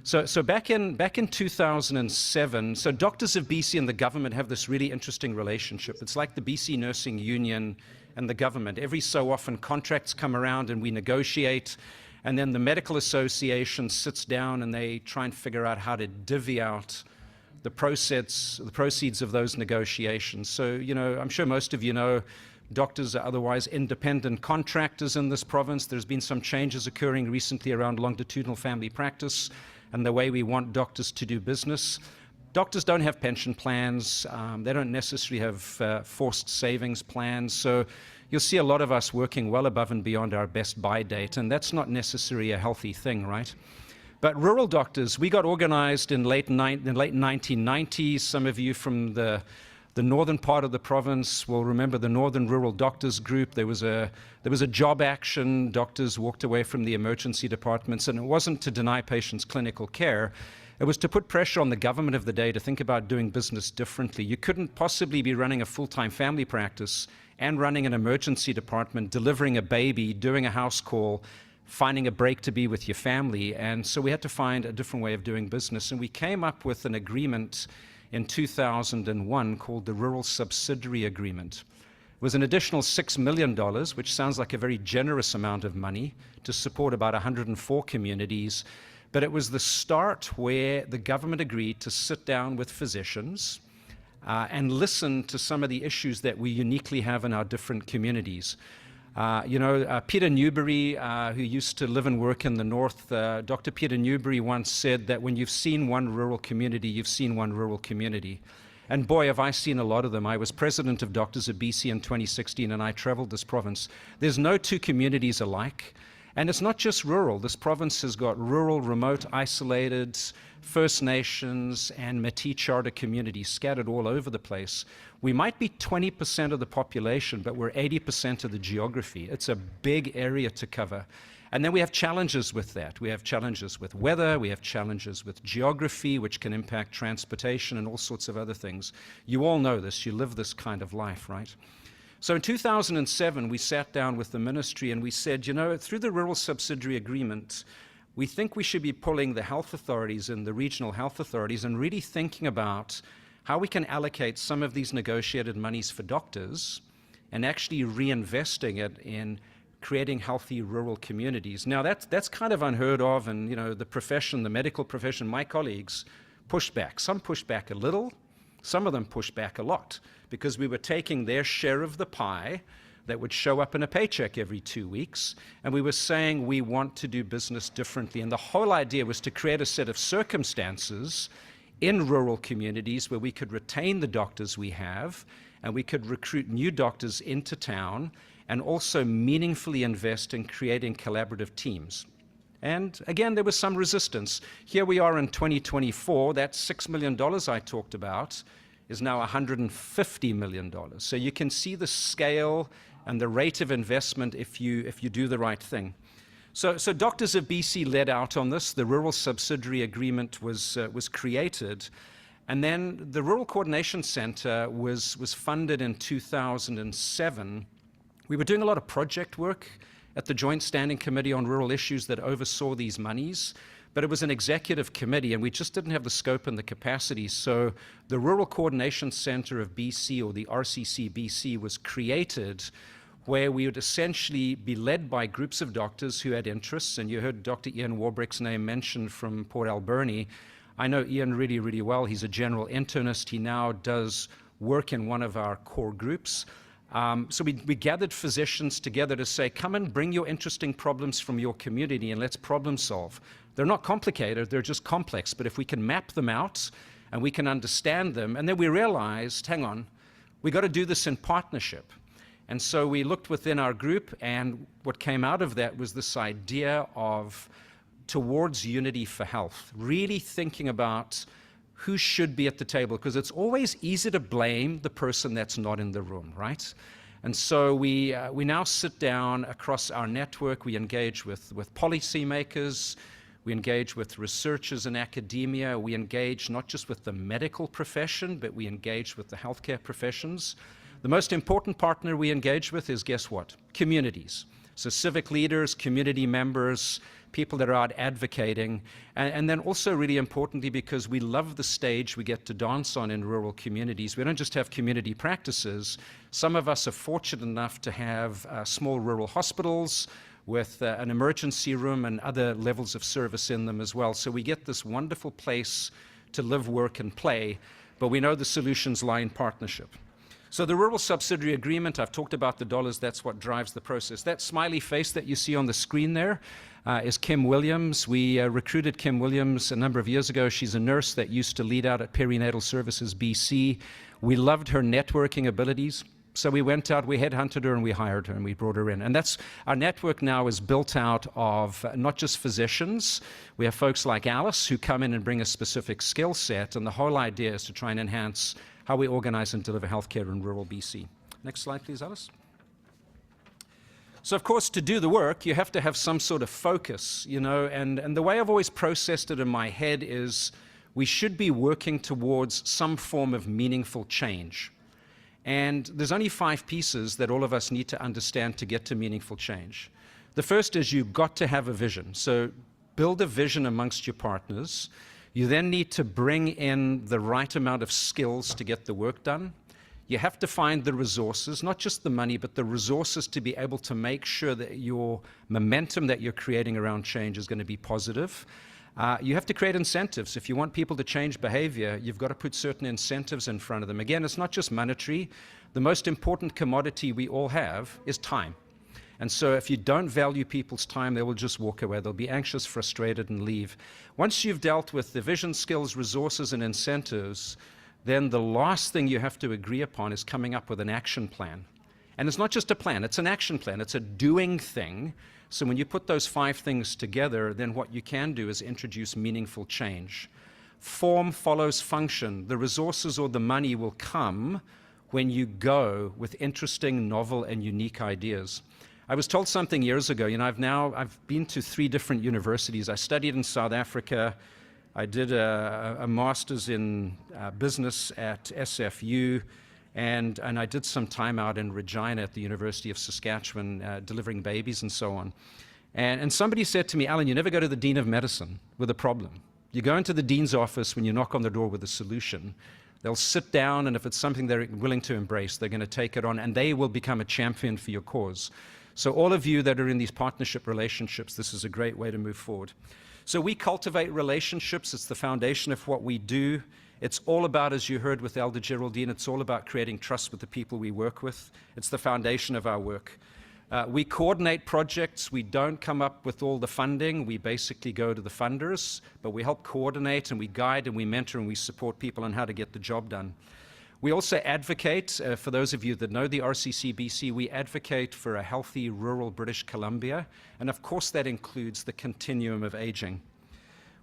So back in 2007, so Doctors of BC and the government have this really interesting relationship. It's like the BC Nursing Union and the government. Every so often contracts come around and we negotiate, and then the medical association sits down and they try and figure out how to divvy out the proceeds of those negotiations. So, I'm sure most of you know doctors are otherwise independent contractors in this province. There's been some changes occurring recently around longitudinal family practice and the way we want doctors to do business. Doctors don't have pension plans. They don't necessarily have forced savings plans. So you'll see a lot of us working well above and beyond our best buy date, and that's not necessarily a healthy thing, right? But rural doctors, we got organized in late 1990s. Some of you from the northern part of the province will remember the Northern Rural Doctors Group. There was a job action. Doctors walked away from the emergency departments, and it wasn't to deny patients clinical care. It was to put pressure on the government of the day to think about doing business differently. You couldn't possibly be running a full-time family practice and running an emergency department, delivering a baby, doing a house call, finding a break to be with your family. And so we had to find a different way of doing business. And we came up with an agreement in 2001 called the Rural Subsidiary Agreement. It was an additional $6 million, which sounds like a very generous amount of money, to support about 104 communities. But it was the start where the government agreed to sit down with physicians and listen to some of the issues that we uniquely have in our different communities. Peter Newbury, who used to live and work in the north, Dr. Peter Newbury once said that when you've seen one rural community, you've seen one rural community. And boy, have I seen a lot of them. I was president of Doctors of BC in 2016, and I traveled this province. There's no two communities alike. And it's not just rural. This province has got rural, remote, isolated, First Nations and Métis Charter communities scattered all over the place. We might be 20% of the population, but we're 80% of the geography. It's a big area to cover. And then we have challenges with that. We have challenges with weather, we have challenges with geography, which can impact transportation and all sorts of other things. You all know this, you live this kind of life, right? So in 2007, we sat down with the ministry and we said, through the Rural Subsidiary Agreement, we think we should be pulling the health authorities and the regional health authorities and really thinking about how we can allocate some of these negotiated monies for doctors and actually reinvesting it in creating healthy rural communities. Now that's kind of unheard of, and the profession, the medical profession, my colleagues pushed back. Some pushed back a little, some of them pushed back a lot, because we were taking their share of the pie that would show up in a paycheck every 2 weeks, and we were saying we want to do business differently. And the whole idea was to create a set of circumstances in rural communities where we could retain the doctors we have, and we could recruit new doctors into town, and also meaningfully invest in creating collaborative teams. And again, there was some resistance. Here we are in 2024, that $6 million I talked about is now $150 million. So you can see the scale and the rate of investment if you do the right thing. So Doctors of BC led out on this. The Rural Subsidiary Agreement was created. And then the Rural Coordination Center was funded in 2007. We were doing a lot of project work at the Joint Standing Committee on Rural Issues that oversaw these monies, but it was an executive committee and we just didn't have the scope and the capacity. So the Rural Coordination Center of BC, or the RCCbc, was created where we would essentially be led by groups of doctors who had interests. And you heard Dr. Ian Warbrick's name mentioned from Port Alberni. I know Ian really, really well. He's a general internist. He now does work in one of our core groups. So we gathered physicians together to say, come and bring your interesting problems from your community and let's problem solve. They're not complicated, they're just complex, but if we can map them out and we can understand them, and then we realized, hang on, we got to do this in partnership. And so we looked within our group, and what came out of that was this idea of towards unity for health, really thinking about who should be at the table, because it's always easy to blame the person that's not in the room, right? And so we now sit down across our network, we engage with policymakers, We engage with researchers and academia. We engage not just with the medical profession, but we engage with the healthcare professions. The most important partner we engage with is, guess what? Communities. So civic leaders, community members, people that are out advocating, and then also really importantly, because we love the stage we get to dance on in rural communities. We don't just have community practices. Some of us are fortunate enough to have small rural hospitals with an emergency room and other levels of service in them as well. So we get this wonderful place to live, work, and play, but we know the solutions lie in partnership. So the Rural Subsidiary Agreement, I've talked about the dollars, that's what drives the process. That smiley face that you see on the screen there is Kim Williams. We recruited Kim Williams a number of years ago. She's a nurse that used to lead out at Perinatal Services BC. We loved her networking abilities. So we went out, we headhunted her, and we hired her, and we brought her in. And that's, our network now is built out of not just physicians. We have folks like Alice who come in and bring a specific skill set, and the whole idea is to try and enhance how we organize and deliver healthcare in rural BC. Next slide, please, Alice. So, of course, to do the work, you have to have some sort of focus, you know, and the way I've always processed it in my head is we should be working towards some form of meaningful change. And there's only 5 pieces that all of us need to understand to get to meaningful change. The first is you've got to have a vision. So build a vision amongst your partners. You then need to bring in the right amount of skills to get the work done. You have to find the resources, not just the money, but the resources to be able to make sure that your momentum that you're creating around change is going to be positive. You have to create incentives. If you want people to change behavior, you've got to put certain incentives in front of them. Again, it's not just monetary. The most important commodity we all have is time. And so if you don't value people's time, they will just walk away. They'll be anxious, frustrated, and leave. Once you've dealt with the vision, skills, resources, and incentives, then the last thing you have to agree upon is coming up with an action plan. And it's not just a plan, it's an action plan. It's a doing thing. So when you put those 5 things together, then what you can do is introduce meaningful change. Form follows function. The resources or the money will come when you go with interesting, novel, and unique ideas. I was told something years ago, you know, I've been to 3 different universities. I studied in South Africa. I did a master's in business at SFU, and I did some time out in Regina at the University of Saskatchewan, delivering babies and so on. And somebody said to me, Alan, you never go to the Dean of Medicine with a problem. You go into the Dean's office when you knock on the door with a solution. They'll sit down, and if it's something they're willing to embrace, they're going to take it on, and they will become a champion for your cause. So all of you that are in these partnership relationships, this is a great way to move forward. So we cultivate relationships. It's the foundation of what we do. It's all about, as you heard with Elder Geraldine, it's all about creating trust with the people we work with. It's the foundation of our work. We coordinate projects. We don't come up with all the funding. We basically go to the funders, but we help coordinate, and we guide, and we mentor, and we support people on how to get the job done. We also advocate, for those of you that know the RCCbc, we advocate for a healthy rural British Columbia, and of course that includes the continuum of aging.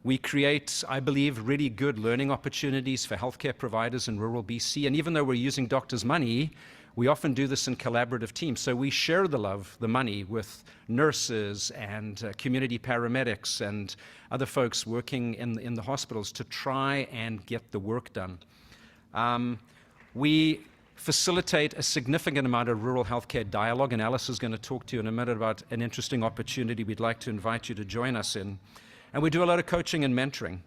We create, I believe, really good learning opportunities for healthcare providers in rural BC, and even though we're using doctors' money, we often do this in collaborative teams. So we share the love, the money, with nurses and community paramedics and other folks working in the hospitals to try and get the work done. We facilitate a significant amount of rural healthcare dialogue, and Alice is going to talk to you in a minute about an interesting opportunity we'd like to invite you to join us in. And we do a lot of coaching and mentoring.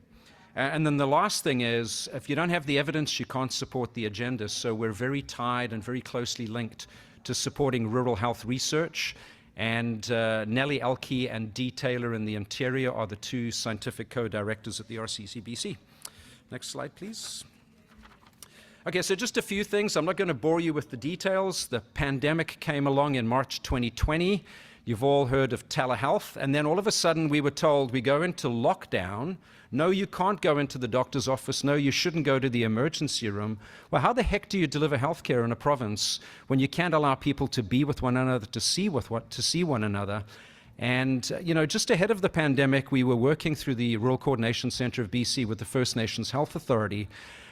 And then the last thing is, if you don't have the evidence, you can't support the agenda. So we're very tied and very closely linked to supporting rural health research. And Nellie Elkey and Dee Taylor in the Interior are the 2 scientific co-directors at the RCCbc. Next slide, please. Okay, so just a few things. I'm not going to bore you with the details. The pandemic came along in March 2020. You've all heard of telehealth. And then all of a sudden we were told we go into lockdown. No, you can't go into the doctor's office. No, you shouldn't go to the emergency room. Well, how the heck do you deliver healthcare in a province when you can't allow people to be with one another, to see one another? And, you know, just ahead of the pandemic, we were working through the Rural Coordination Centre of BC with the First Nations Health Authority.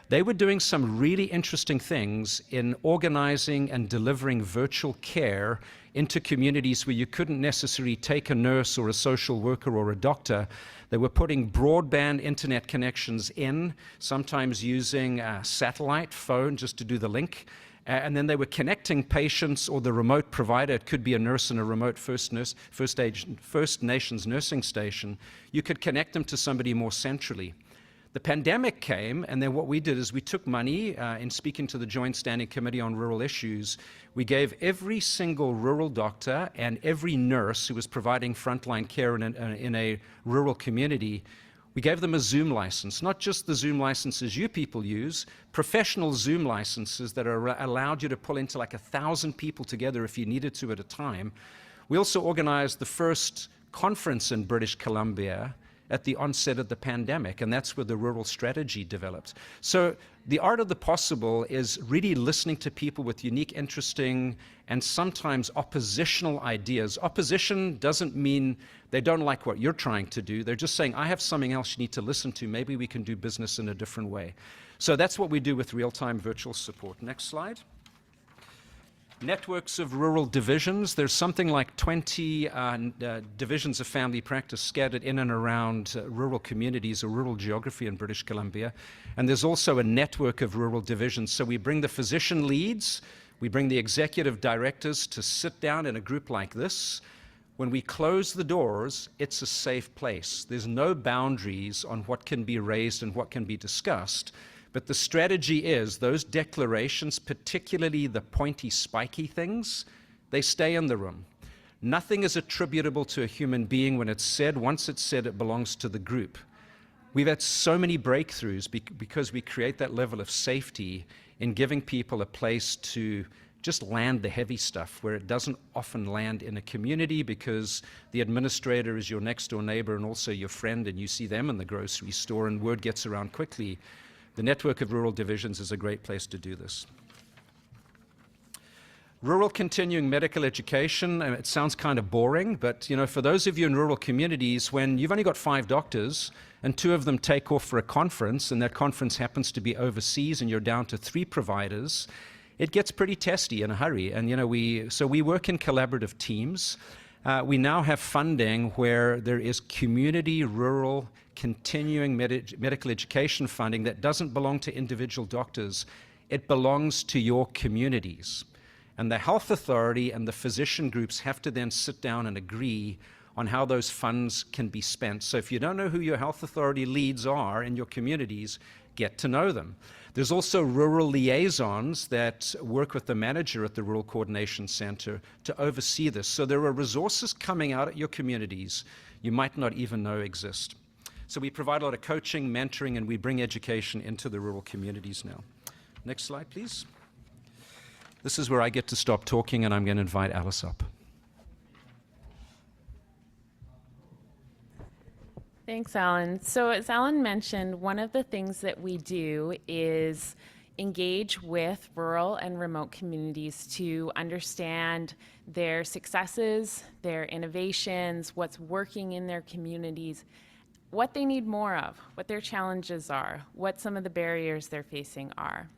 They were doing some really interesting things in organizing and delivering virtual care into communities where you couldn't necessarily take a nurse or a social worker or a doctor. They were putting broadband internet connections in, sometimes using a satellite phone just to do the link. And then they were connecting patients or the remote provider. It could be a nurse in a remote First Nations nursing station. You could connect them to somebody more centrally. The pandemic came, and then what we did is we took money in speaking to the Joint Standing Committee on Rural Issues. We gave every single rural doctor and every nurse who was providing frontline care in a rural community, we gave them a Zoom license, not just the Zoom licenses you people use, professional Zoom licenses that allowed you to pull into like 1,000 people together if you needed to at a time. We also organized the first conference in British Columbia at the onset of the pandemic, and that's where the rural strategy developed. So the art of the possible is really listening to people with unique, interesting, and sometimes oppositional ideas. Opposition doesn't mean they don't like what you're trying to do. They're just saying, I have something else you need to listen to. Maybe we can do business in a different way. So that's what we do with real-time virtual support. Next slide. Networks of rural divisions. There's something like 20 divisions of family practice scattered in and around rural communities or rural geography in British Columbia. And there's also a network of rural divisions. So we bring the physician leads, we bring the executive directors to sit down in a group like this. When we close the doors, it's a safe place. There's no boundaries on what can be raised and what can be discussed. But the strategy is those declarations, particularly the pointy, spiky things, they stay in the room. Nothing is attributable to a human being when it's said. Once it's said, it belongs to the group. We've had so many breakthroughs because we create that level of safety in giving people a place to just land the heavy stuff where it doesn't often land in a community because the administrator is your next door neighbor and also your friend, and you see them in the grocery store and word gets around quickly. The network of rural divisions is a great place to do this. Rural continuing medical education, it sounds kind of boring, but for those of you in rural communities, when you've only got 5 doctors and 2 of them take off for a conference, and that conference happens to be overseas and you're down to 3 providers, it gets pretty testy in a hurry. And so we work in collaborative teams. We now have funding where there is community rural continuing medical education funding that doesn't belong to individual doctors. It belongs to your communities. And the health authority and the physician groups have to then sit down and agree on how those funds can be spent. So if you don't know who your health authority leads are in your communities, get to know them. There's also rural liaisons that work with the manager at the Rural Coordination Center to oversee this. So there are resources coming out at your communities you might not even know exist. So we provide a lot of coaching, mentoring, and we bring education into the rural communities now. Next slide, please. This is where I get to stop talking, and I'm going to invite Alice up. Thanks, Alan. So as Alan mentioned, one of the things that we do is engage with rural and remote communities to understand their successes, their innovations, what's working in their communities, what they need more of, what their challenges are, what some of the barriers they're facing are.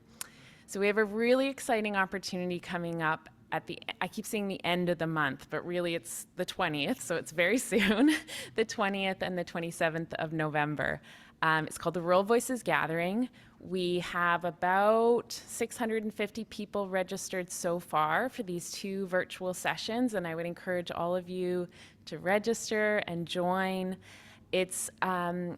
So we have a really exciting opportunity coming up at I keep saying the end of the month, but really it's the 20th, so it's very soon, the 20th and the 27th of November. It's called the Rural Voices Gathering. We have about 650 people registered so far for these 2 virtual sessions, and I would encourage all of you to register and join. It's an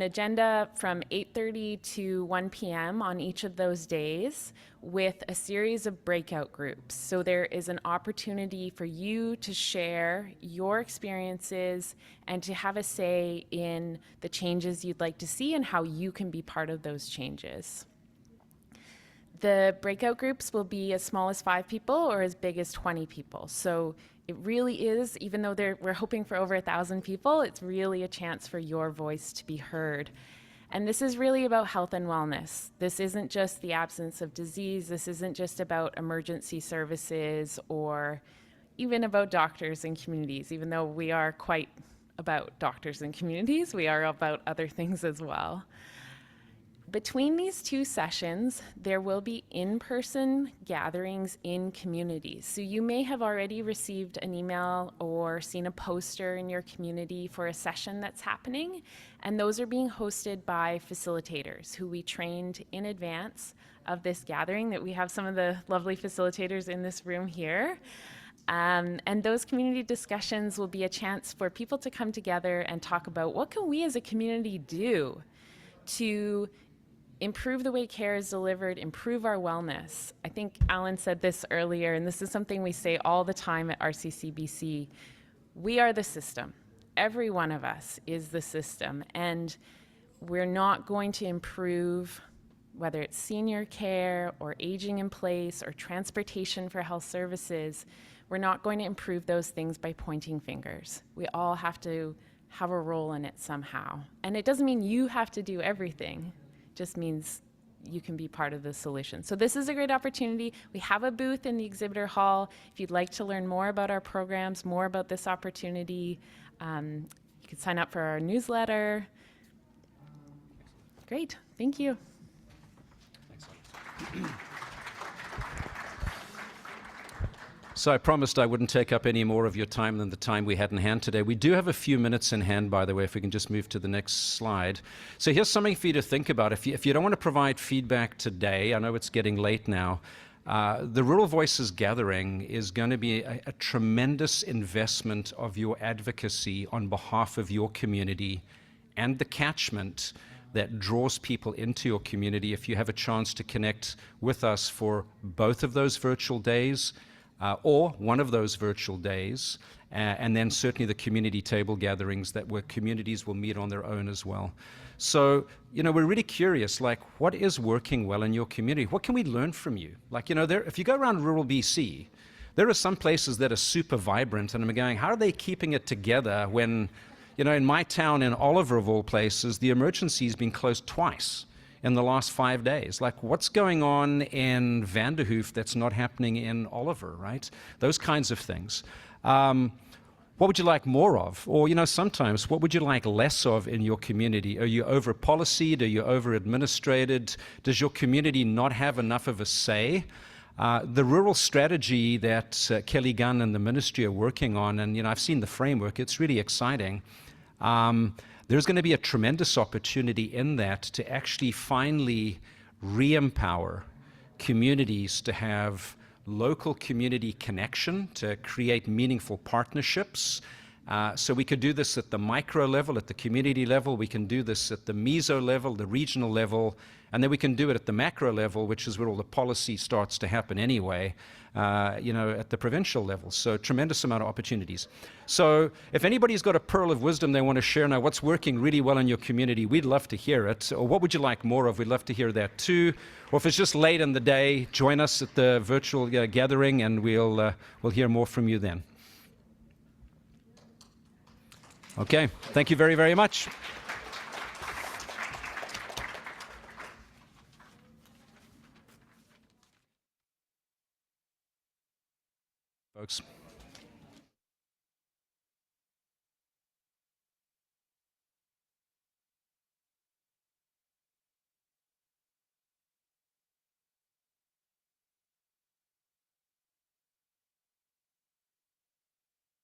agenda from 8:30 to 1 p.m. on each of those days with a series of breakout groups. So there is an opportunity for you to share your experiences and to have a say in the changes you'd like to see and how you can be part of those changes. The breakout groups will be as small as 5 people or as big as 20 people. So it really is, even though we're hoping for over 1,000 people, it's really a chance for your voice to be heard. And this is really about health and wellness. This isn't just the absence of disease. This isn't just about emergency services or even about doctors and communities. Even though we are quite about doctors and communities, we are about other things as well. Between these two sessions, there will be in-person gatherings in communities. So you may have already received an email or seen a poster in your community for a session that's happening, and those are being hosted by facilitators who we trained in advance of this gathering. That we have some of the lovely facilitators in this room here. And those community discussions will be a chance for people to come together and talk about what can we as a community do to improve the way care is delivered, improve our wellness. I think Alan said this earlier, and this is something we say all the time at RCCbc. We are the system. Every one of us is the system, and we're not going to improve, whether it's senior care or aging in place or transportation for health services, we're not going to improve those things by pointing fingers. We all have to have a role in it somehow. And it doesn't mean you have to do everything. Just means you can be part of the solution. So this is a great opportunity. We have a booth in the exhibitor hall. If you'd like to learn more about our programs, more about this opportunity, you can sign up for our newsletter. Great, thank you. So I promised I wouldn't take up any more of your time than the time we had in hand today. We do have a few minutes in hand, by the way, if we can just move to the next slide. So here's something for you to think about. If you don't want to provide feedback today, I know it's getting late now, the Rural Voices Gathering is going to be a tremendous investment of your advocacy on behalf of your community and the catchment that draws people into your community if you have a chance to connect with us for both of those virtual days, or one of those virtual days, and then certainly the community table gatherings where communities will meet on their own as well. So, we're really curious, like, what is working well in your community? What can we learn from you? Like, if you go around rural BC, there are some places that are super vibrant, and I'm going, how are they keeping it together when, in my town in Oliver, of all places, the emergency's been closed twice in the last 5 days. Like, what's going on in Vanderhoof that's not happening in Oliver, right? Those kinds of things. What would you like more of? Or, sometimes, what would you like less of in your community? Are you over-policed? Are you over-administrated? Does your community not have enough of a say? The rural strategy that Kelly Gunn and the ministry are working on, and, I've seen the framework, it's really exciting. There's going to be a tremendous opportunity in that to actually finally re-empower communities to have local community connection, to create meaningful partnerships. So we could do this at the micro level, at the community level. We can do this at the meso level, the regional level, and then we can do it at the macro level, which is where all the policy starts to happen anyway, at the provincial level. So tremendous amount of opportunities. So if anybody's got a pearl of wisdom they want to share now, what's working really well in your community, we'd love to hear it. Or what would you like more of? We'd love to hear that too. Or if it's just late in the day, join us at the virtual gathering, and we'll hear more from you then. Okay, thank you very, very much. Folks.